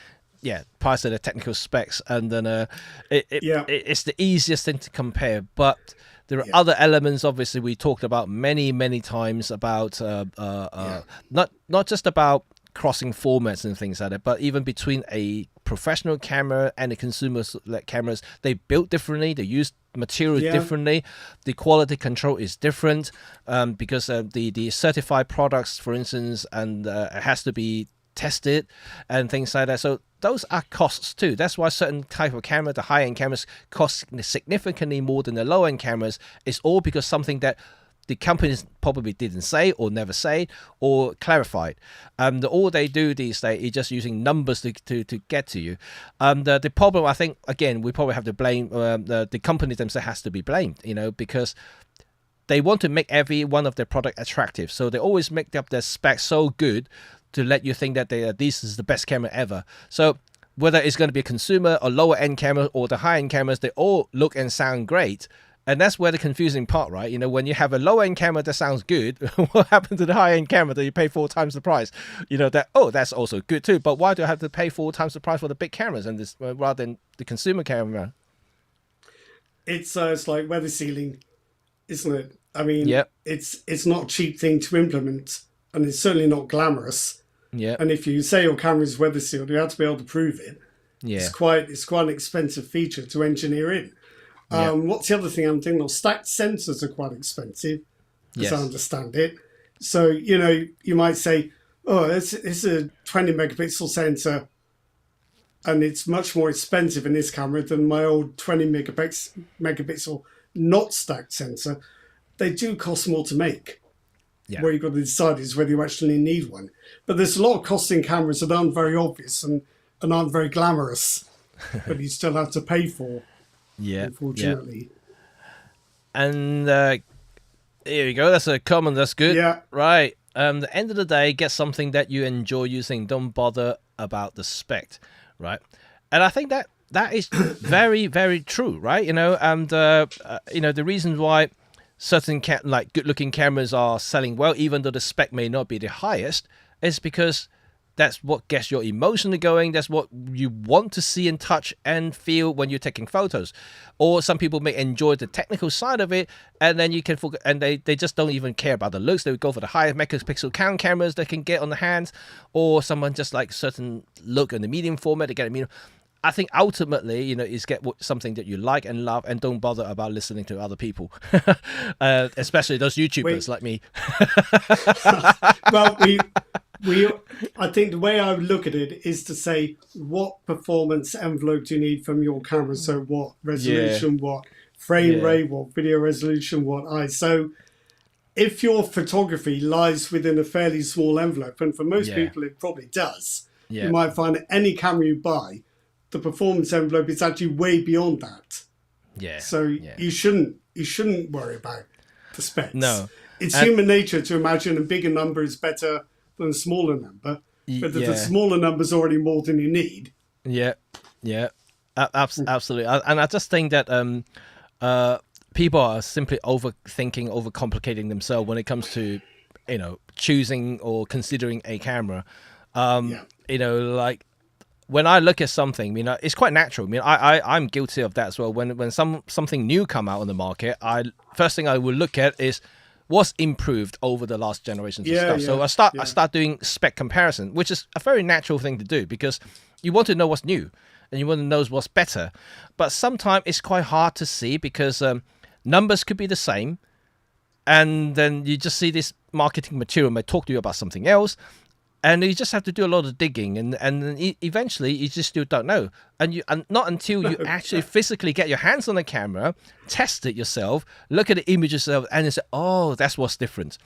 Yeah, price of the technical specs, and then it's the easiest thing to compare. But there are other elements. Obviously, we talked about many times about not just about crossing formats and things like that, but even between a professional camera and a consumer cameras, they built differently. They use materials differently. The quality control is different because the certified products, for instance, and it has to be tested and things like that. So those are costs too. That's why certain type of camera, the high-end cameras, cost significantly more than the low-end cameras. It's all because something that the companies probably didn't say or never say or clarified. All they do these days is just using numbers to get to you. The problem, I think, again, we probably have to blame the company themselves has to be blamed, you know, because they want to make every one of their product attractive. So they always make up their specs so good to let you think that this is the best camera ever. So whether it's going to be a consumer or lower end camera or the high end cameras, they all look and sound great. And that's where the confusing part, right? You know, when you have a low end camera that sounds good, what happened to the high end camera that you pay 4 times the price? You know, that's also good too. But why do I have to pay 4 times the price for the big cameras and this rather than the consumer camera? It's like weather sealing, isn't it? I mean, it's not a cheap thing to implement, and it's certainly not glamorous. Yeah. And if you say your camera is weather sealed, you have to be able to prove it. Yeah. It's quite an expensive feature to engineer in. What's the other thing I'm thinking of? Stacked sensors are quite expensive, as I understand it. So, you know, you might say, oh, it's a 20 megapixel sensor, and it's much more expensive in this camera than my old 20 megapixel not stacked sensor. They do cost more to make. Where you've got to decide is whether you actually need one. But there's a lot of costs in cameras that aren't very obvious and aren't very glamorous, but you still have to pay for, unfortunately. And here you go. That's a comment. That's good. Yeah. Right. At the end of the day, get something that you enjoy using. Don't bother about the spec, right? And I think that is very, very true, right? And the reasons why certain good-looking cameras are selling well, even though the spec may not be the highest, is because that's what gets your emotion going. That's what you want to see and touch and feel when you're taking photos. Or some people may enjoy the technical side of it, and then you can forget, and they just don't even care about the looks. They would go for the higher megapixel count cameras they can get on the hands, or someone just like certain look in the medium format, they get a medium. I think ultimately, is get something that you like and love, and don't bother about listening to other people, especially those YouTubers like me. Well, I think the way I would look at it is to say, what performance envelope do you need from your camera? So what resolution, what frame rate, what video resolution, what ISO. If your photography lies within a fairly small envelope, and for most people it probably does, you might find that any camera you buy, the performance envelope is actually way beyond that. So you shouldn't worry about the specs. No. It's human nature to imagine a bigger number is better than a smaller number, but the smaller number is already more than you need. Absolutely. And I just think that people are simply overthinking, overcomplicating themselves when it comes to choosing or considering a camera. Like when I look at something, it's quite natural. I'm guilty of that as well. When something new come out on the market, first thing I will look at is what's improved over the last generations of stuff. So I start doing spec comparison, which is a very natural thing to do because you want to know what's new and you want to know what's better. But sometimes it's quite hard to see because numbers could be the same, and then you just see this marketing material may talk to you about something else. And you just have to do a lot of digging, and eventually you just still don't know. And not until you actually physically get your hands on the camera, test it yourself, look at the image yourself, and you say, "Oh, that's what's different."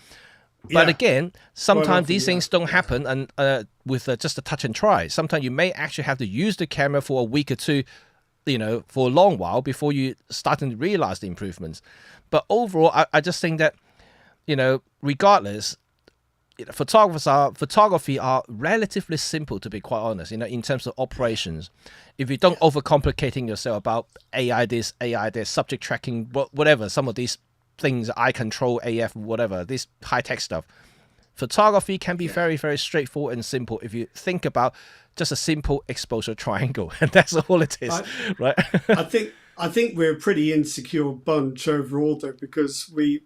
But again, sometimes these things don't happen, and with just a touch and try. Sometimes you may actually have to use the camera for a week or two, for a long while before you starting to realize the improvements. But overall, I just think that, regardless. Photography are relatively simple, to be quite honest, in terms of operations. If you don't overcomplicating yourself about AI this, subject tracking, whatever, some of these things, eye control, AF, whatever, this high-tech stuff. Photography can be very, very straightforward and simple if you think about just a simple exposure triangle, and that's all it is, right? I think we're a pretty insecure bunch overall, though, because we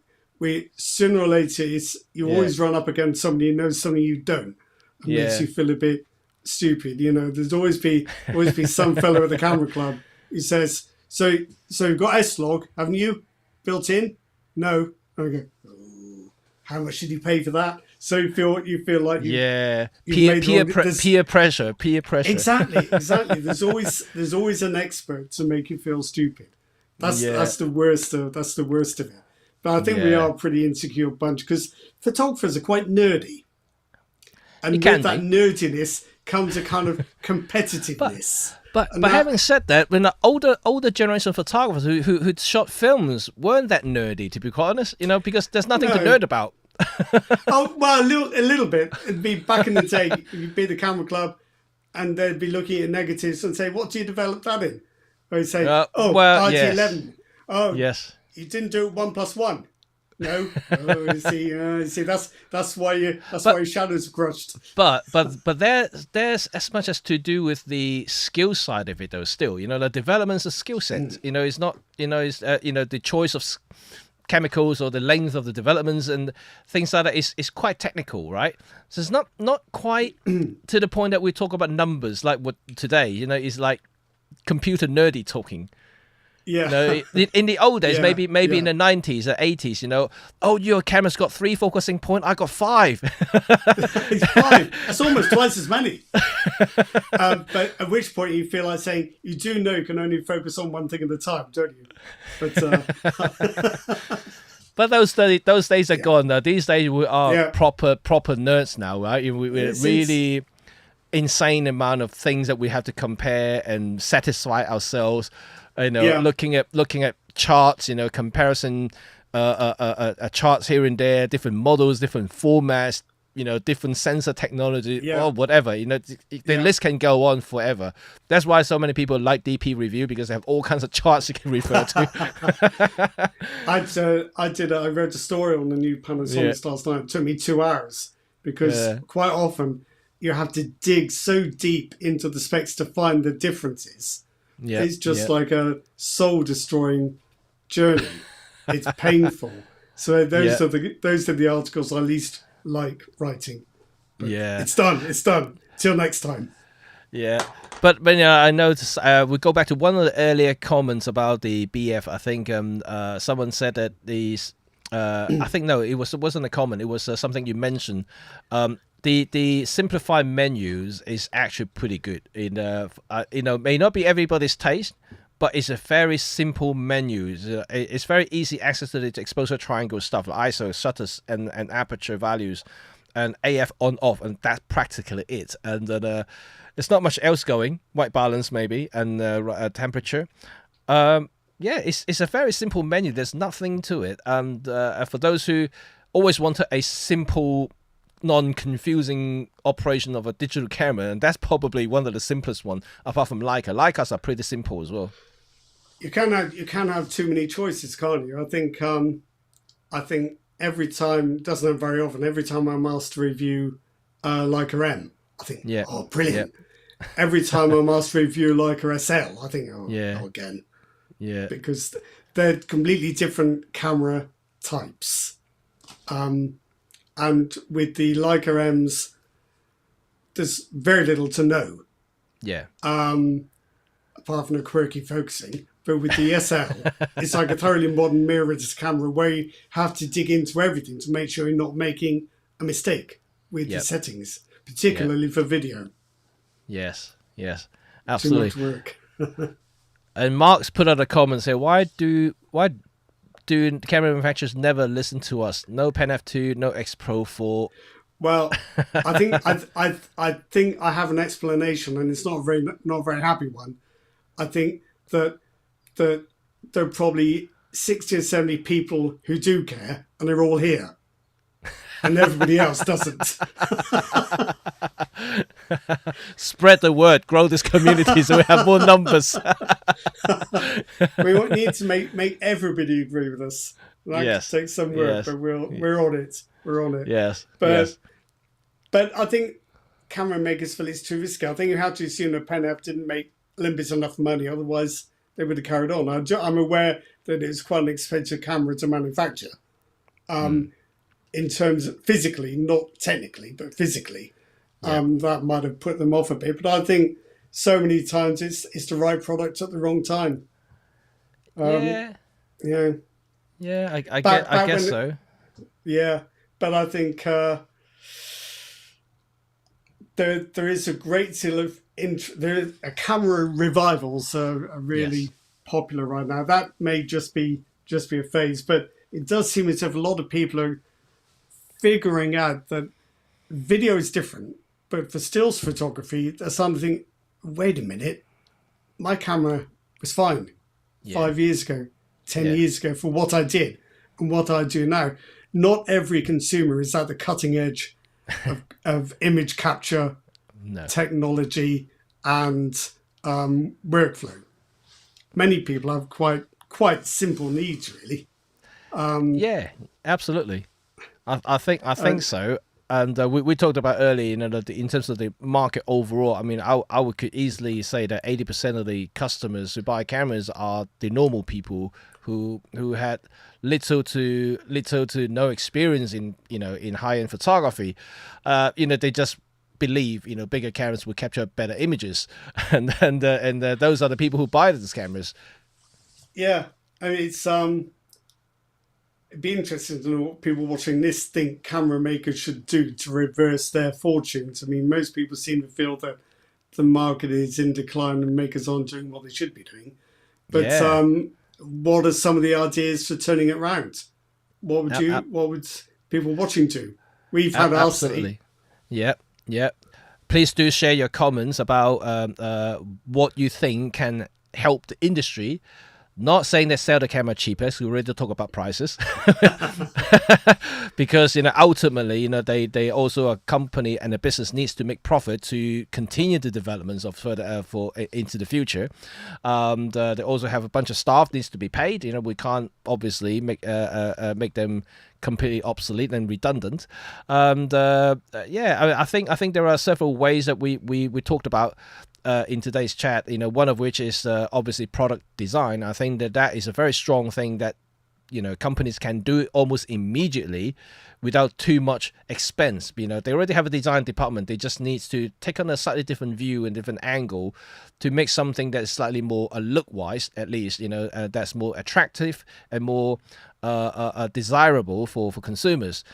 sooner or later you always run up against somebody who knows something you don't, and makes you feel a bit stupid. There's always be some fellow at the camera club who says, so you've got S-Log, haven't you, built in? No. And I go, oh, how much did you pay for that? So you feel like peer pressure. Exactly. There's always an expert to make you feel stupid. That's the worst of it. But I think we are a pretty insecure bunch because photographers are quite nerdy. And with that nerdiness comes a kind of competitiveness. But having said that, when the older generation of photographers who shot films weren't that nerdy, to be quite honest, because there's nothing to nerd about. Oh, well, a little bit. It'd be back in the day, you'd be at the camera club and they'd be looking at negatives and say, what do you develop that in? Or you'd say, RT11. Yes. Oh, yes. You didn't do 1+1. No. Oh, you see, that's why your shadows are crushed. But there's as much as to do with the skill side of it, though. Still, the development's a skill set. It's not. It's the choice of chemicals or the length of the developments and things like that is quite technical, right? So it's not quite to the point that we talk about numbers like what today. Is like computer nerdy talking. Yeah. In the old days, maybe in the 90s or 80s, your camera's got 3 focusing points, I got 5. It's 5. It's almost twice as many. But at which point you feel like saying, you do know you can only focus on one thing at a time, don't you? But those days are gone now. These days we are proper nerds now, right? We're really insane amount of things that we have to compare and satisfy ourselves. Looking at charts, comparison charts here and there, different models, different formats, different sensor technology Yeah. or whatever. The list can go on forever. That's why so many people like DP Review, because they have all kinds of charts you can refer to. I read a story on the new Panasonic last night. It took me 2 hours because quite often you have to dig so deep into the specs to find the differences. Yeah, it's just like a soul-destroying journey. It's painful. So those are the articles I least like writing. But it's done. Till next time. Yeah, but I noticed we go back to one of the earlier comments about the BF. I think someone said that these. I think no, it wasn't a comment. It was something you mentioned. The simplified menus is actually pretty good. May not be everybody's taste, but it's a very simple menu. It's very easy access to the exposure triangle stuff, like ISO, shutters, and aperture values, and AF on off, and that's practically it. And then there's not much else going. White balance maybe, and temperature. It's a very simple menu. There's nothing to it. And for those who always wanted a simple, non-confusing operation of a digital camera, and that's probably one of the simplest one, apart from Leica. Leicas are pretty simple as well. You can't have too many choices, can't you? I think every time, doesn't happen very often, every time I master review Leica M, I think, oh, brilliant. Yeah. Every time I master review Leica SL, I think, oh, again. Yeah. Because they're completely different camera types. And with the Leica M's, there's very little to know. Yeah. Apart from the quirky focusing. But with the SL, it's like a thoroughly modern mirrorless camera where you have to dig into everything to make sure you're not making a mistake with the settings, particularly for video. Yes, absolutely. Too much work. And Mark's put out a comment saying, why do camera manufacturers never listen to us? No Pen F2, no X Pro 4. Well, I think I have an explanation, and it's not a very happy one. I think that there are probably 60 or 70 people who do care, and they're all here, and everybody else doesn't. Spread the word, grow this community so we have more numbers. We need to make everybody agree with us. That takes some work, but we're on it. We're on it. Yes. But I think camera makers feel it's too risky. I think you have to assume that Pen F didn't make Olympus enough money, otherwise they would have carried on. I'm aware that it's quite an expensive camera to manufacture. In terms of physically, not technically, but physically. That might have put them off a bit, but I think so many times it's the right product at the wrong time. I guess so. Yeah, but I think there is a great deal of a camera revivals are really popular right now. That may just be a phase, but it does seem as if a lot of people are figuring out that video is different. But for stills photography, there's something, wait a minute, my camera was fine 5 years ago, 10 years ago for what I did and what I do now. Not every consumer is at the cutting edge of image capture technology and workflow. Many people have quite simple needs, really. Absolutely. I think so. And we talked about earlier, in terms of the market overall. I mean, I could easily say that 80% of the customers who buy cameras are the normal people who had little to no experience in high-end photography. They just believe bigger cameras will capture better images, and those are the people who buy these cameras. Yeah, I mean it's It'd be interesting to know what people watching this think camera makers should do to reverse their fortunes. I mean, most people seem to feel that the market is in decline and makers aren't doing what they should be doing. But what are some of the ideas for turning it around? What would people watching do? We've had our say. Yeah. Please do share your comments about what you think can help the industry. Not saying they sell the camera cheapest. We already talk about prices, because ultimately they also a company and a business needs to make profit to continue the developments of further into the future. They also have a bunch of staff needs to be paid. We can't obviously make them completely obsolete and redundant. And I think there are several ways that we talked about in today's chat, one of which is obviously product design. I think that is a very strong thing that companies can do almost immediately without too much expense. They already have a design department. They just need to take on a slightly different view and different angle to make something that is slightly more look-wise, at least, that's more attractive and more desirable for consumers.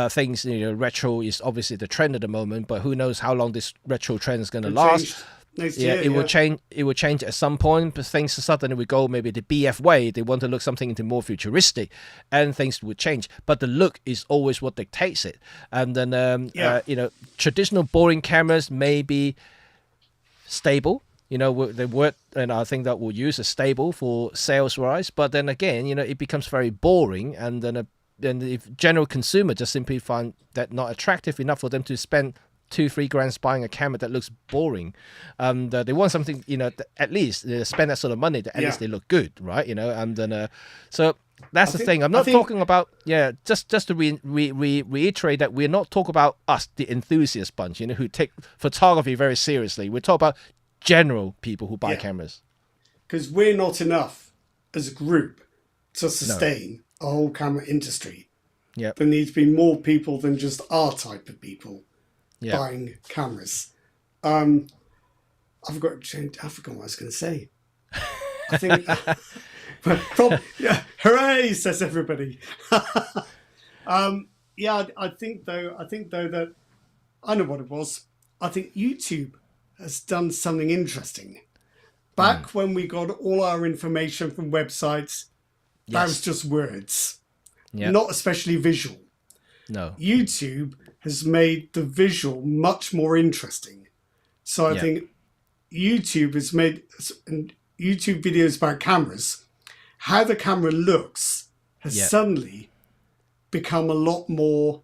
Things, retro is obviously the trend at the moment, but who knows how long this retro trend is going to last. It will change. It will change at some point, but things suddenly will go maybe the BF way. They want to look something into more futuristic, and things would change. But the look is always what dictates it. And then traditional boring cameras may be stable. The word, and I think that we'll use is stable for sales wise. But then again, it becomes very boring, and then if general consumer just simply find that not attractive enough for them to spend 2-3 grand buying a camera that looks boring, and they want something, at least spend that sort of money that at least they look good, right? And then so that's the thing. I'm not talking about just to reiterate that we're not talking about us, the enthusiast bunch, who take photography very seriously. We're talking about general people who buy cameras, because we're not enough as a group to sustain a whole camera industry. There needs to be more people than just our type of people buying cameras. I forgot what I was going to say. I think hooray, says everybody. I think though that I know what it was. I think YouTube has done something interesting. Back when we got all our information from websites, that was just words, not especially visual. No. YouTube has made the visual much more interesting. So I think YouTube has made YouTube videos about cameras. How the camera looks has suddenly become a lot more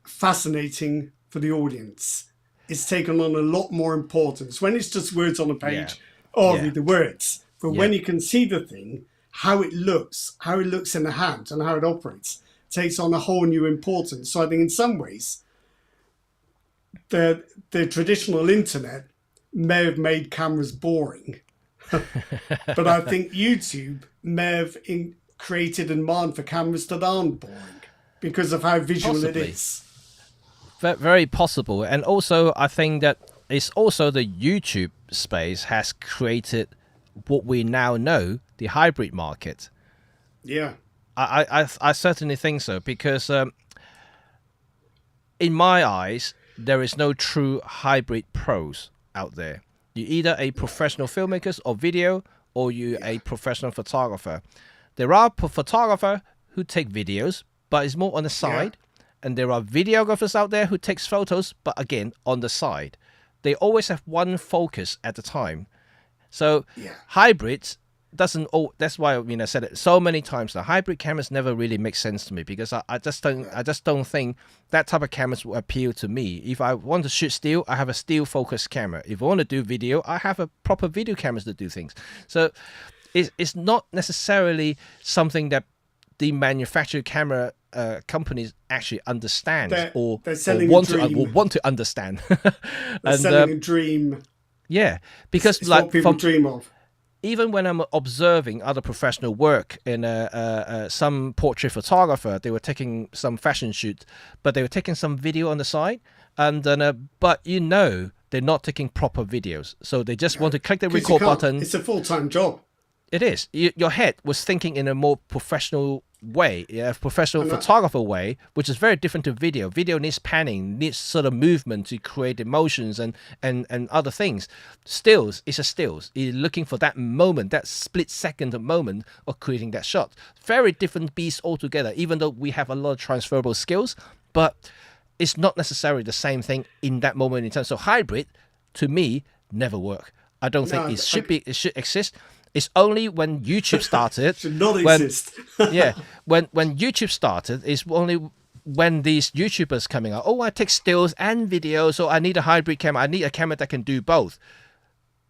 fascinating for the audience. It's taken on a lot more importance. When it's just words on a page, read the words. But when you can see the thing, how it looks in the hand and how it operates, takes on a whole new importance. So I think in some ways, the traditional internet may have made cameras boring. But I think YouTube may have created a demand for cameras that aren't boring because of how visual it is. Very possible. And also, I think that it's also the YouTube space has created what we now know, the hybrid market. Yeah. I certainly think so, because in my eyes, there is no true hybrid pros out there. You're either a professional filmmaker or video, or you're a professional photographer. There are photographers who take videos, but it's more on the side. And there are videographers out there who takes photos, but again, on the side. They always have one focus at a time. So hybrids doesn't. That's why I said it so many times. The hybrid cameras never really make sense to me, because I just don't think that type of cameras will appeal to me. If I want to shoot still, I have a still focused camera. If I want to do video, I have a proper video cameras to do things. So it's not necessarily something that the manufactured camera companies actually understand or want to understand. They're selling a dream. Yeah, because it's what people dream of. Even when I'm observing other professional work in some portrait photographer, they were taking some fashion shoot, but they were taking some video on the side, and then but they're not taking proper videos, so they just want to click the record button. It's a full-time job. It is. Your head was thinking in a more professional way, professional photographer way, which is very different to video. Video needs panning, needs sort of movement to create emotions and other things. Stills is a stills. You're looking for that moment, that split second of moment of creating that shot. Very different beast altogether, even though we have a lot of transferable skills, but it's not necessarily the same thing in that moment in time. So hybrid, to me, never work. I don't think it should exist. It's only when YouTube started. Should not when, exist. yeah, when YouTube started, it's only when these YouTubers coming out. Oh, I take stills and video, so I need a hybrid camera. I need a camera that can do both.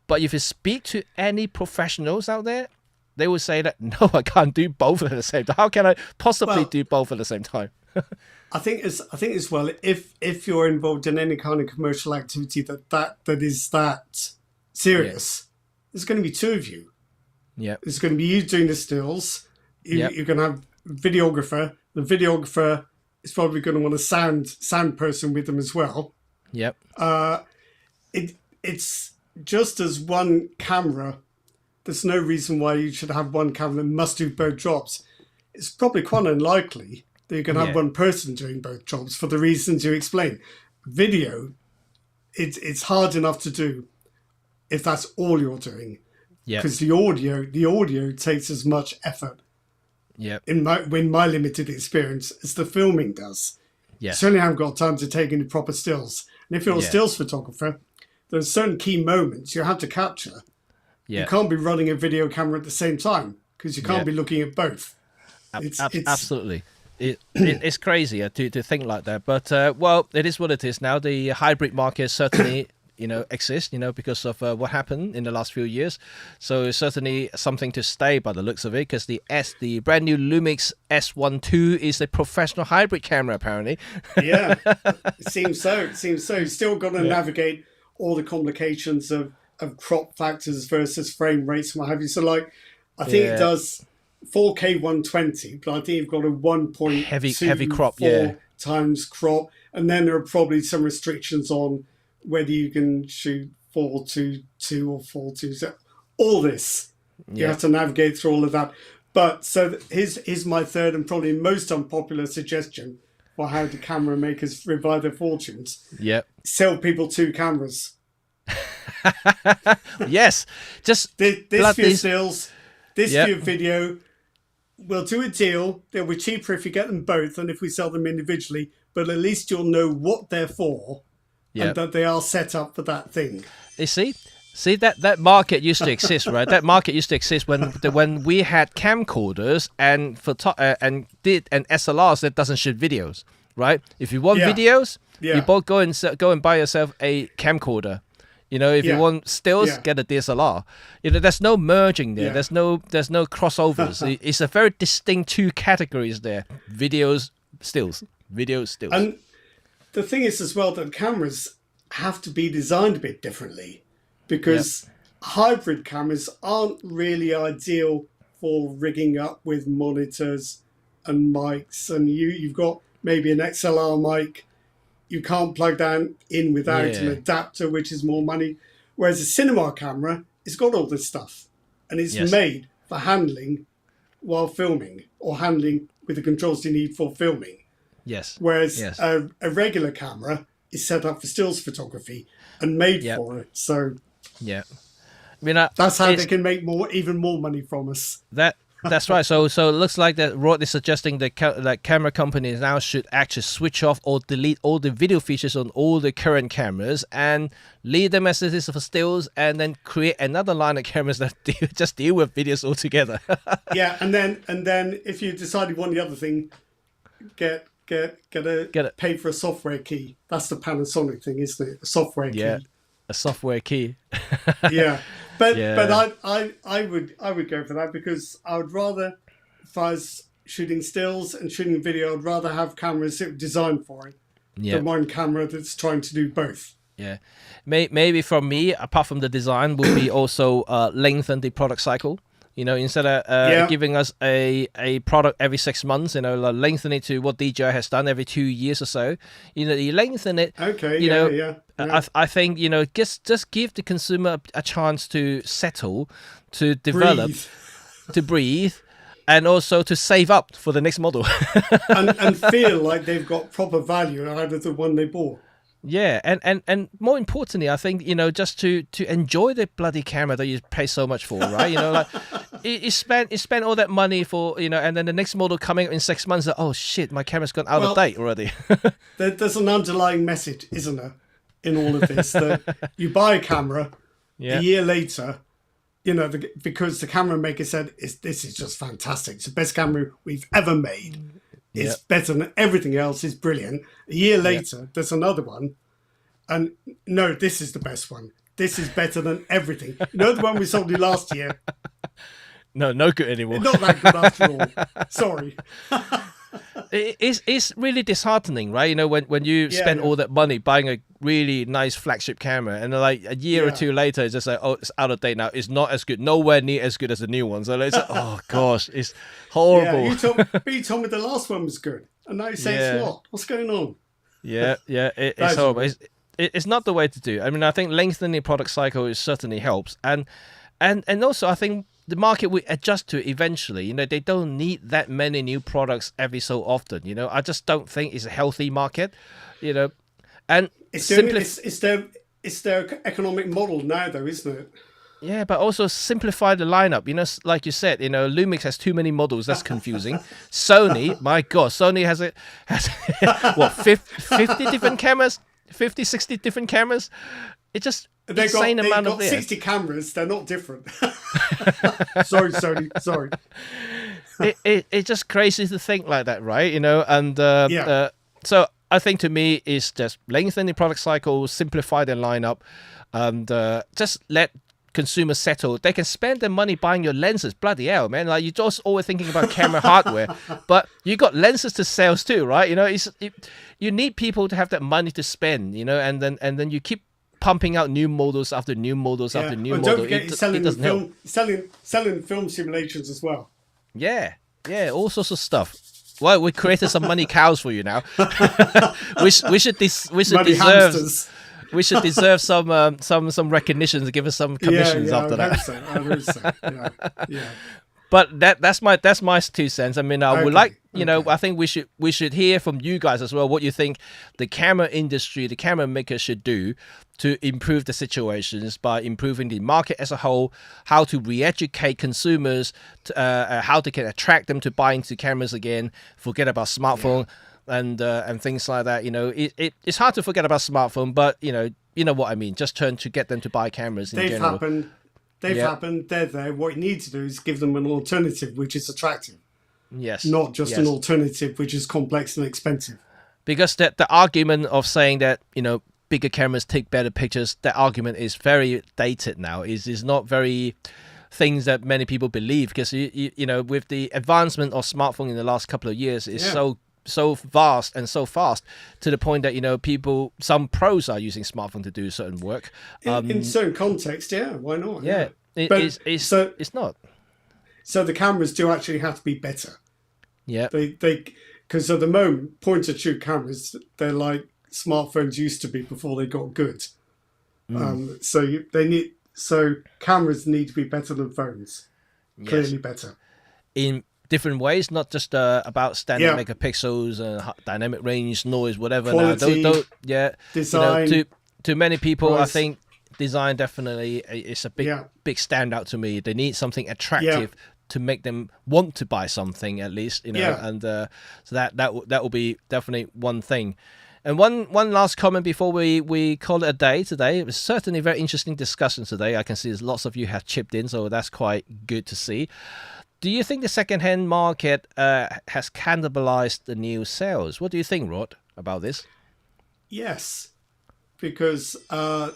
But if you speak to any professionals out there, they will say that no, I can't do both at the same time. How can I possibly do both at the same time? I think as well, if you're involved in any kind of commercial activity that is that serious, there's going to be two of you. Yeah, it's going to be you doing the stills. You're going to have videographer. The videographer is probably going to want a sound person with them as well. Yep. It's just as one camera. There's no reason why you should have one camera that must do both jobs. It's probably quite unlikely that you can have one person doing both jobs for the reasons you explained. Video, it's hard enough to do if that's all you're doing. Yeah. Because the audio takes as much effort. Yeah. In my limited experience, as the filming does. Yeah. Certainly haven't got time to take any proper stills. And if you're a stills photographer, there's certain key moments you have to capture. Yeah. You can't be running a video camera at the same time because you can't be looking at both. It's absolutely. It's crazy to think like that. But, well, it is what it is now. The hybrid market certainly, exists, because of what happened in the last few years. So it's certainly something to stay by the looks of it, because the brand new Lumix S12 is a professional hybrid camera, apparently. Yeah, it seems so. Still got to navigate all the complications of crop factors versus frame rates and what have you. So, I think it does 4K 120, but I think you've got a 1.2 heavy crop, times crop, and then there are probably some restrictions on whether you can shoot 4:2 or 4:2. So all this you have to navigate through all of that. But so here's my third and probably most unpopular suggestion for how the camera makers revive their fortunes. Yep. Sell people two cameras. Yes, just this for your stills, this for your video. We'll do a deal. They'll be cheaper if you get them both than if we sell them individually. But at least you'll know what they're for and that they are set up for that thing. You see that market used to exist, right? That market used to exist when we had camcorders and SLRs that doesn't shoot videos, right? If you want videos, you both go and buy yourself a camcorder. If you want stills, get a DSLR. There's no merging there. There's no crossovers. It's a very distinct two categories there: videos, stills. And the thing is as well that cameras have to be designed a bit differently, because hybrid cameras aren't really ideal for rigging up with monitors and mics. And you've got maybe an XLR mic. You can't plug that in without an adapter, which is more money. Whereas a cinema camera, it's got all this stuff. And it's made for handling while filming, or handling with the controls you need for filming. Yes. Whereas a regular camera is set up for stills photography and made for it. So that's how they can make even more money from us. That's right. So it looks like that Rod is suggesting that camera companies now should actually switch off or delete all the video features on all the current cameras and leave them as it is for stills, and then create another line of cameras that just deal with videos altogether. And then if you decide you want the other thing, get a pay for a software key. That's the Panasonic thing, isn't it? A software key. Yeah, a software key. But I would go for that, because I would rather, if I was shooting stills and shooting video, I'd rather have cameras that are designed for it than one camera that's trying to do both. Yeah, maybe from me, apart from the design, would be also lengthen the product cycle. Instead of giving us a product every 6 months, lengthen it to what DJI has done every 2 years or so. You lengthen it. Okay. I think just give the consumer a chance to settle, to develop, to breathe, and also to save up for the next model, and feel like they've got proper value out of the one they bought. Yeah, and more importantly, I think just to enjoy the bloody camera that you pay so much for, right? You spent all that money for and then the next model coming in 6 months. Oh shit, my camera's gone out of date already. There's an underlying message, isn't there, in all of this? That you buy a camera, a year later, because the camera maker said, this is just fantastic. It's the best camera we've ever made. It's better than everything else. It's brilliant. A year later, there's another one. And no, this is the best one. This is better than everything. The one we sold you last year? No good anymore. Not that good after all. Sorry. It's really disheartening, right? When you spend all that money buying a really nice flagship camera, and like a year or two later, it's just like, oh, it's out of date now. It's not as good, nowhere near as good as the new one. So it's like, oh gosh, it's horrible. Yeah, you told me the last one was good, and now you say it's not. What's going on? It's horrible. It's not the way to do. I mean, I think lengthening product cycle certainly helps, and also I think the market will adjust to it eventually. They don't need that many new products every so often. I just don't think it's a healthy market. And it's their economic model now, though, isn't it? Yeah, but also simplify the lineup. Like you said, Lumix has too many models. That's confusing. Sony, my God, Sony has what, 50 different cameras, 50, 60 different cameras. It just they've got 60 cameras. They're not different. Sorry, Sony. Sorry. It's just crazy to think like that, right? So I think to me it's just lengthen the product cycle, simplify their lineup, and just let consumers settle. They can spend their money buying your lenses. Bloody hell, man! Like, you're just always thinking about camera hardware, but you got lenses to sell too, right? You need people to have that money to spend, and then you keep pumping out new models after new models after new models. Don't forget, selling film simulations as well. Yeah, all sorts of stuff. Well, we created some money cows for you now. we should deserve some recognition to give us some commissions after that. I hope so. Yeah. But that's my 2 cents. I mean, I would like, I think we should hear from you guys as well what you think the camera industry, the camera makers should do to improve the situations by improving the market as a whole, how to re-educate consumers, how they can attract them to buy into cameras again, forget about smartphone and things like that. It's hard to forget about smartphone, but you know what I mean. Just to get them to buy cameras in general. They've happened. They're there. What you need to do is give them an alternative which is attractive. Yes. Not just an alternative which is complex and expensive. Because the argument of saying that, bigger cameras take better pictures, that argument is very dated now. Is not very things that many people believe, because with the advancement of smartphone in the last couple of years, it's so vast and so fast to the point that some pros are using smartphone to do certain work in certain context. Why not? It's not. So the cameras do actually have to be better. They because at the moment, point and shoot cameras, they're like smartphones used to be before they got good. So cameras need to be better than phones. Clearly better in different ways, not just about standard megapixels and dynamic range, noise, whatever. Quality, design. To many people, price. I think design definitely is a big standout to me. They need something attractive to make them want to buy something, at least, and so that will be definitely one thing. And one last comment before we call it a day today. It was certainly a very interesting discussion today. I can see there's lots of you have chipped in, so that's quite good to see. Do you think the second-hand market has cannibalized the new sales? What do you think, Rod, about this? Yes, because so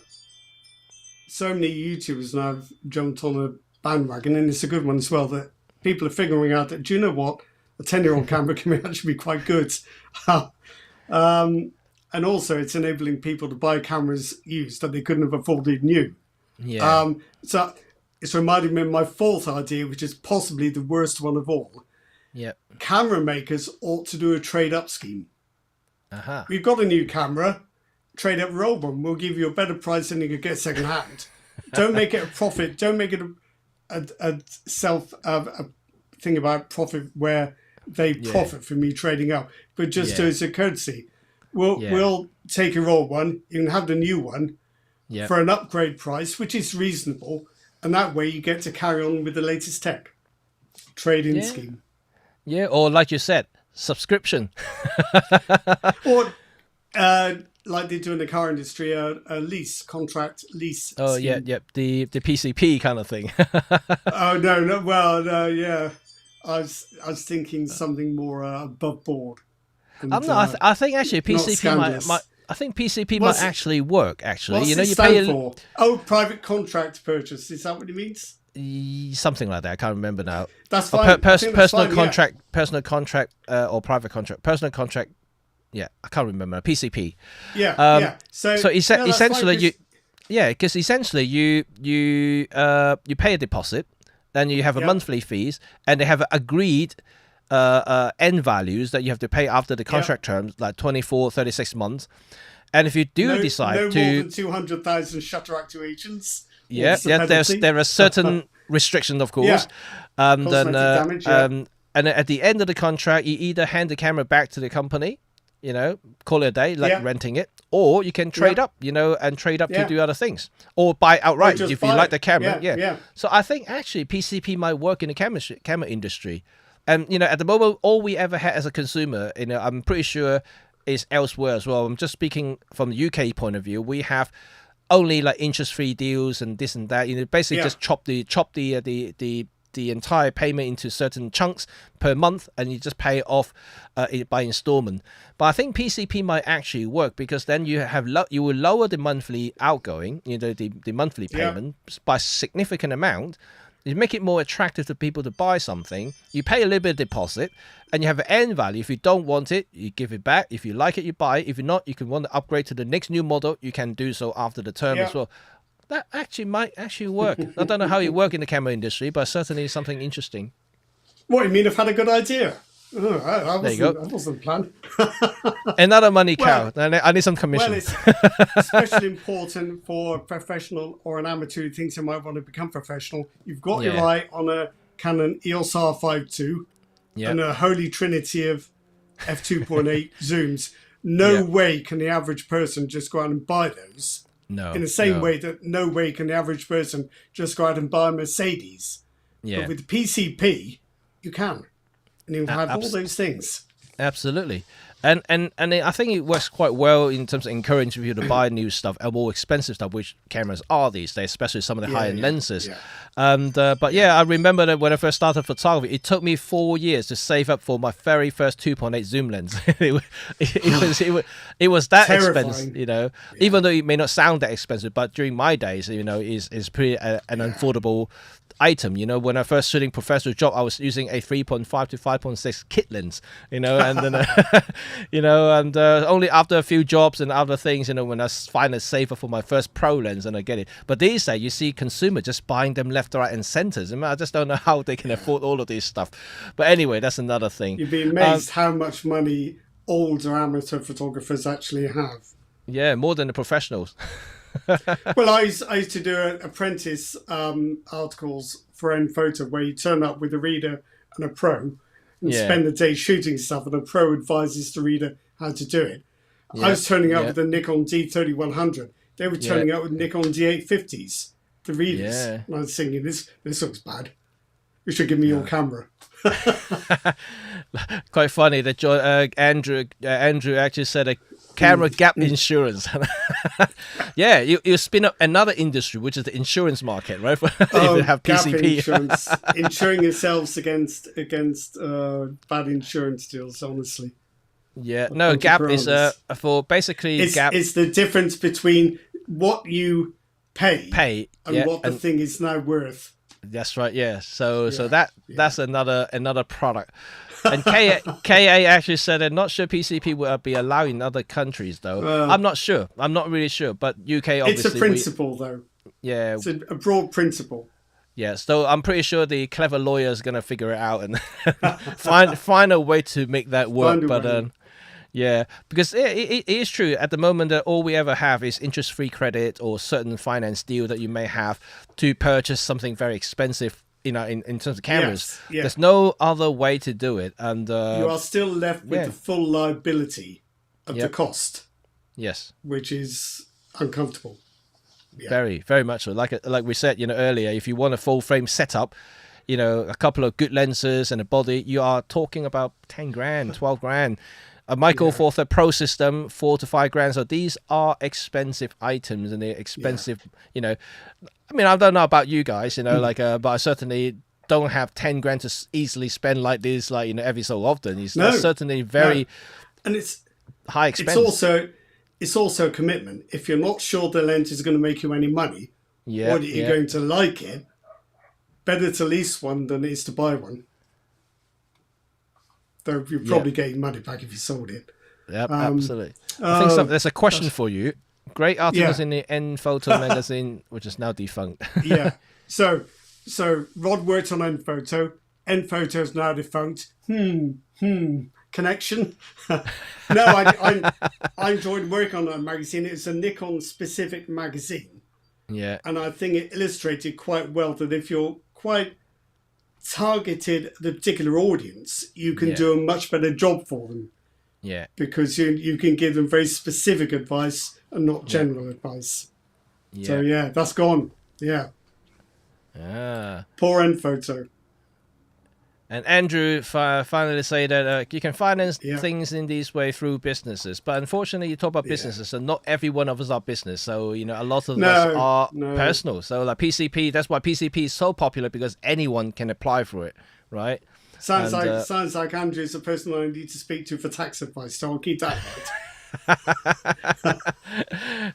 many YouTubers now have jumped on a bandwagon, and it's a good one as well, that people are figuring out that, do you know what? A 10-year-old camera can actually be quite good. And also it's enabling people to buy cameras used that they couldn't have afforded new. So it's reminding me of my fourth idea, which is possibly the worst one of all. Camera makers ought to do a trade-up scheme. We've got a new camera, trade up your old one. We'll give you a better price than you could get second hand. Don't make it a profit. Don't make it a thing about profit where they profit from you trading up. But just as a courtesy, we'll take your old one. You can have the new one for an upgrade price, which is reasonable. And that way you get to carry on with the latest tech. Trade-in scheme. Or like you said, subscription. Or like they do in the car industry, a contract lease. Oh scheme. yeah, the PCP kind of thing. Oh no, well, no, yeah. I was thinking something more above board. And, I'm not. I think actually not PCP might. scandalous. I think PCP What's might it- actually work. Actually, What's you know, it you pay stand for? Oh, private contract purchase. Is that what it means? something like that. I can't remember now. That's Or fine. I think that's personal fine, yeah. contract, or private contract. Personal contract. Yeah, I can't remember. PCP. Yeah, Um, So, So no, that's fine, essentially, 'cause- you, yeah, because essentially you pay a deposit, then you have a Yeah. monthly fees, and they have agreed end values that you have to pay after the contract terms, like 24, 36 months. And if you do decide no more to, than 200,000 shutter actuations. there are certain restrictions, of course. And then, Cosmetic damage, yeah. and at the end of the contract, you either hand the camera back to the company, call it a day, like Yeah. renting it, or you can trade Yeah. up, and trade up to Yeah. do other things, or buy outright just if you buy like it. the camera. Yeah, yeah. So I think actually PCP might work in the camera industry, and at the moment, all we ever had as a consumer, I'm pretty sure, is elsewhere as well. I'm just speaking from the UK point of view. We have only like interest-free deals and this and that. Basically Yeah. just chop the entire payment into certain chunks per month, and you just pay it off it by installment. But I think PCP might actually work, because then you will lower the monthly outgoing, the monthly Yeah. payment by a significant amount. You make it more attractive to people to buy something. You pay a little bit of deposit, and you have an end value. If you don't want it, you give it back. If you like it, you buy it. If you're not, you can want to upgrade to the next new model. You can do so after the term Yeah. as well. That actually might work. I don't know how it works in the camera industry, but certainly something interesting. What, you mean I've had a good idea? Oh, There you go. That wasn't planned. Another money Well- cow. I need some commission. Well, it's especially important for a professional or an amateur who thinks they might want to become professional. You've got your Yeah. eye on a Canon EOS R5 Yeah. and a holy trinity of f2.8 zooms. No Yeah. way can the average person just go out and buy those. No. In the same no. way that no way can the average person just go out and buy a Mercedes. Yeah. But with the PCP, you can. And you have all those things. Absolutely. And I think it works quite well in terms of encouraging people to buy new stuff and more expensive stuff, which cameras are these days, especially some of the high-end lenses. yeah. And but I remember that when I first started photography, it took me 4 years to save up for my very first 2.8 zoom lens. it was that Terrifying. expensive, even though it may not sound that expensive, but during my days, is pretty an affordable item. When I first shooting professional job, I was using a 3.5 to 5.6 kit lens, and then and only after a few jobs and other things, when I find a saver for my first pro lens, and I get it. But these days, you see consumer just buying them left, right, and centers. I just don't know how they can afford all of this stuff. But anyway, that's another thing. You'd be amazed how much money older amateur photographers actually have. Yeah, more than the professionals. Well, I used to do apprentice articles for End Photo, where you turn up with a reader and a pro and Yeah. spend the day shooting stuff, and a pro advises the reader how to do it. Yeah, I was turning up yeah. with a Nikon D3100. They were turning up with Nikon D850s, the readers. Yeah. And I was thinking, this looks bad. You should give me your camera. Quite funny that Andrew actually said a camera gap insurance. Yeah, you spin up another industry, which is the insurance market, right? If you have Gap PCP. insurance, insuring yourselves against bad insurance deals. Honestly, Yeah, no, gap is £20. for basically it's gap it's the difference between what you pay and yeah, what the and thing is now worth. that's right. Yeah, so Yeah, that's another product. And KA actually said they're not sure PCP will be allowed in other countries though. I'm not sure. I'm not really sure. But UK obviously. It's a principle, though. Yeah, It's a broad principle. yeah. So I'm pretty sure the clever lawyer is gonna figure it out and find a way to make that work. Find a But way. yeah, because it is true at the moment that all we ever have is interest-free credit or certain finance deal that you may have to purchase something very expensive. In terms of cameras, Yes, yeah. there's no other way to do it, and You are still left with yeah. the full liability of the Yep. cost, yes, which is uncomfortable. Yeah. very, very much so. Like we said, earlier, if you want a full frame setup, a couple of good lenses and a body, you are talking about 10 grand, 12 grand. A Micro Four Thirds Pro system, $4 to $5 grand. So these are expensive items, and they're expensive. You know, I mean, I don't know about you guys, you know, like, but I certainly don't have 10 grand to easily spend like this, like, you know, every so often. It's certainly very and it's high expense. It's also a commitment. If you're not sure the lens is going to make you any money, or that you're going to like it, better to lease one than it is to buy one. Though you're probably getting money back if you sold it. Yep, absolutely. I think there's a question for you. Great articles in the N Photo magazine, which is now defunct. So Rod worked on N Photo. N Photo is now defunct. Connection. No, I enjoyed working on that magazine. It's a Nikon specific magazine. Yeah. And I think it illustrated quite well that if you're quite targeted at the particular audience, you can do a much better job for them. Yeah. Because you can give them very specific advice and not general advice. Yeah. So that's gone. Yeah. Poor N Photo. And Andrew finally say that you can finance things in this way through businesses. But unfortunately, you talk about businesses, and not every one of us are business. So, you know, a lot of us are personal. So, like PCP, that's why PCP is so popular, because anyone can apply for it, right? Sounds like Andrew's the person I need to speak to for tax advice. So I'll keep that right.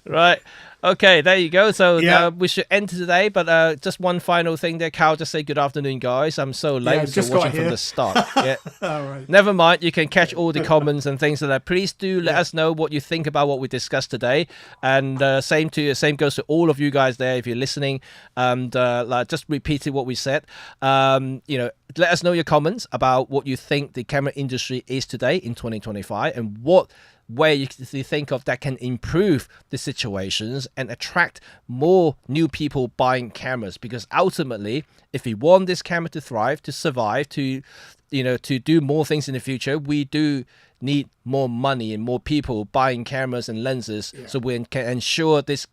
Right. Okay, there you go. So we should end today, but just one final thing there. Carl, just say good afternoon, guys. I'm so late, so watching from the start. Yeah. All right. Never mind. You can catch all the comments and things like that. Please do let us know what you think about what we discussed today. And same goes to all of you guys there if you're listening. And just repeating what we said. You know, let us know your comments about what you think the camera industry is today in 2025, and what way you think of that can improve the situations and attract more new people buying cameras. Because ultimately, if we want this camera to thrive, to survive, to do more things in the future, we do need more money and more people buying cameras and lenses, so we can ensure this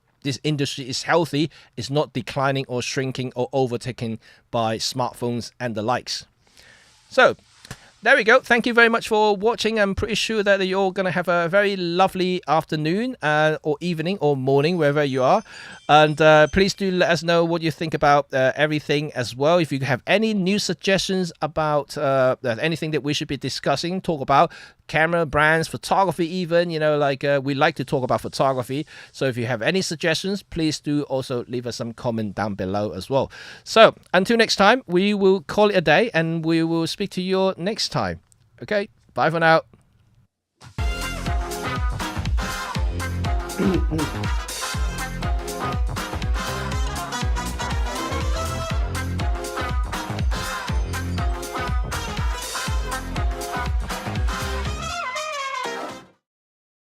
industry is healthy, is not declining or shrinking or overtaken by smartphones and the likes. So there we go. Thank you very much for watching. I'm pretty sure that you're all going to have a very lovely afternoon or evening or morning, wherever you are. And please do let us know what you think about everything as well. If you have any new suggestions about anything that we should be discussing, talk about camera brands, photography even, you know, like we like to talk about photography. So if you have any suggestions, please do also leave us some comment down below as well. So until next time, we will call it a day, and we will speak to you next time. Okay, bye for now.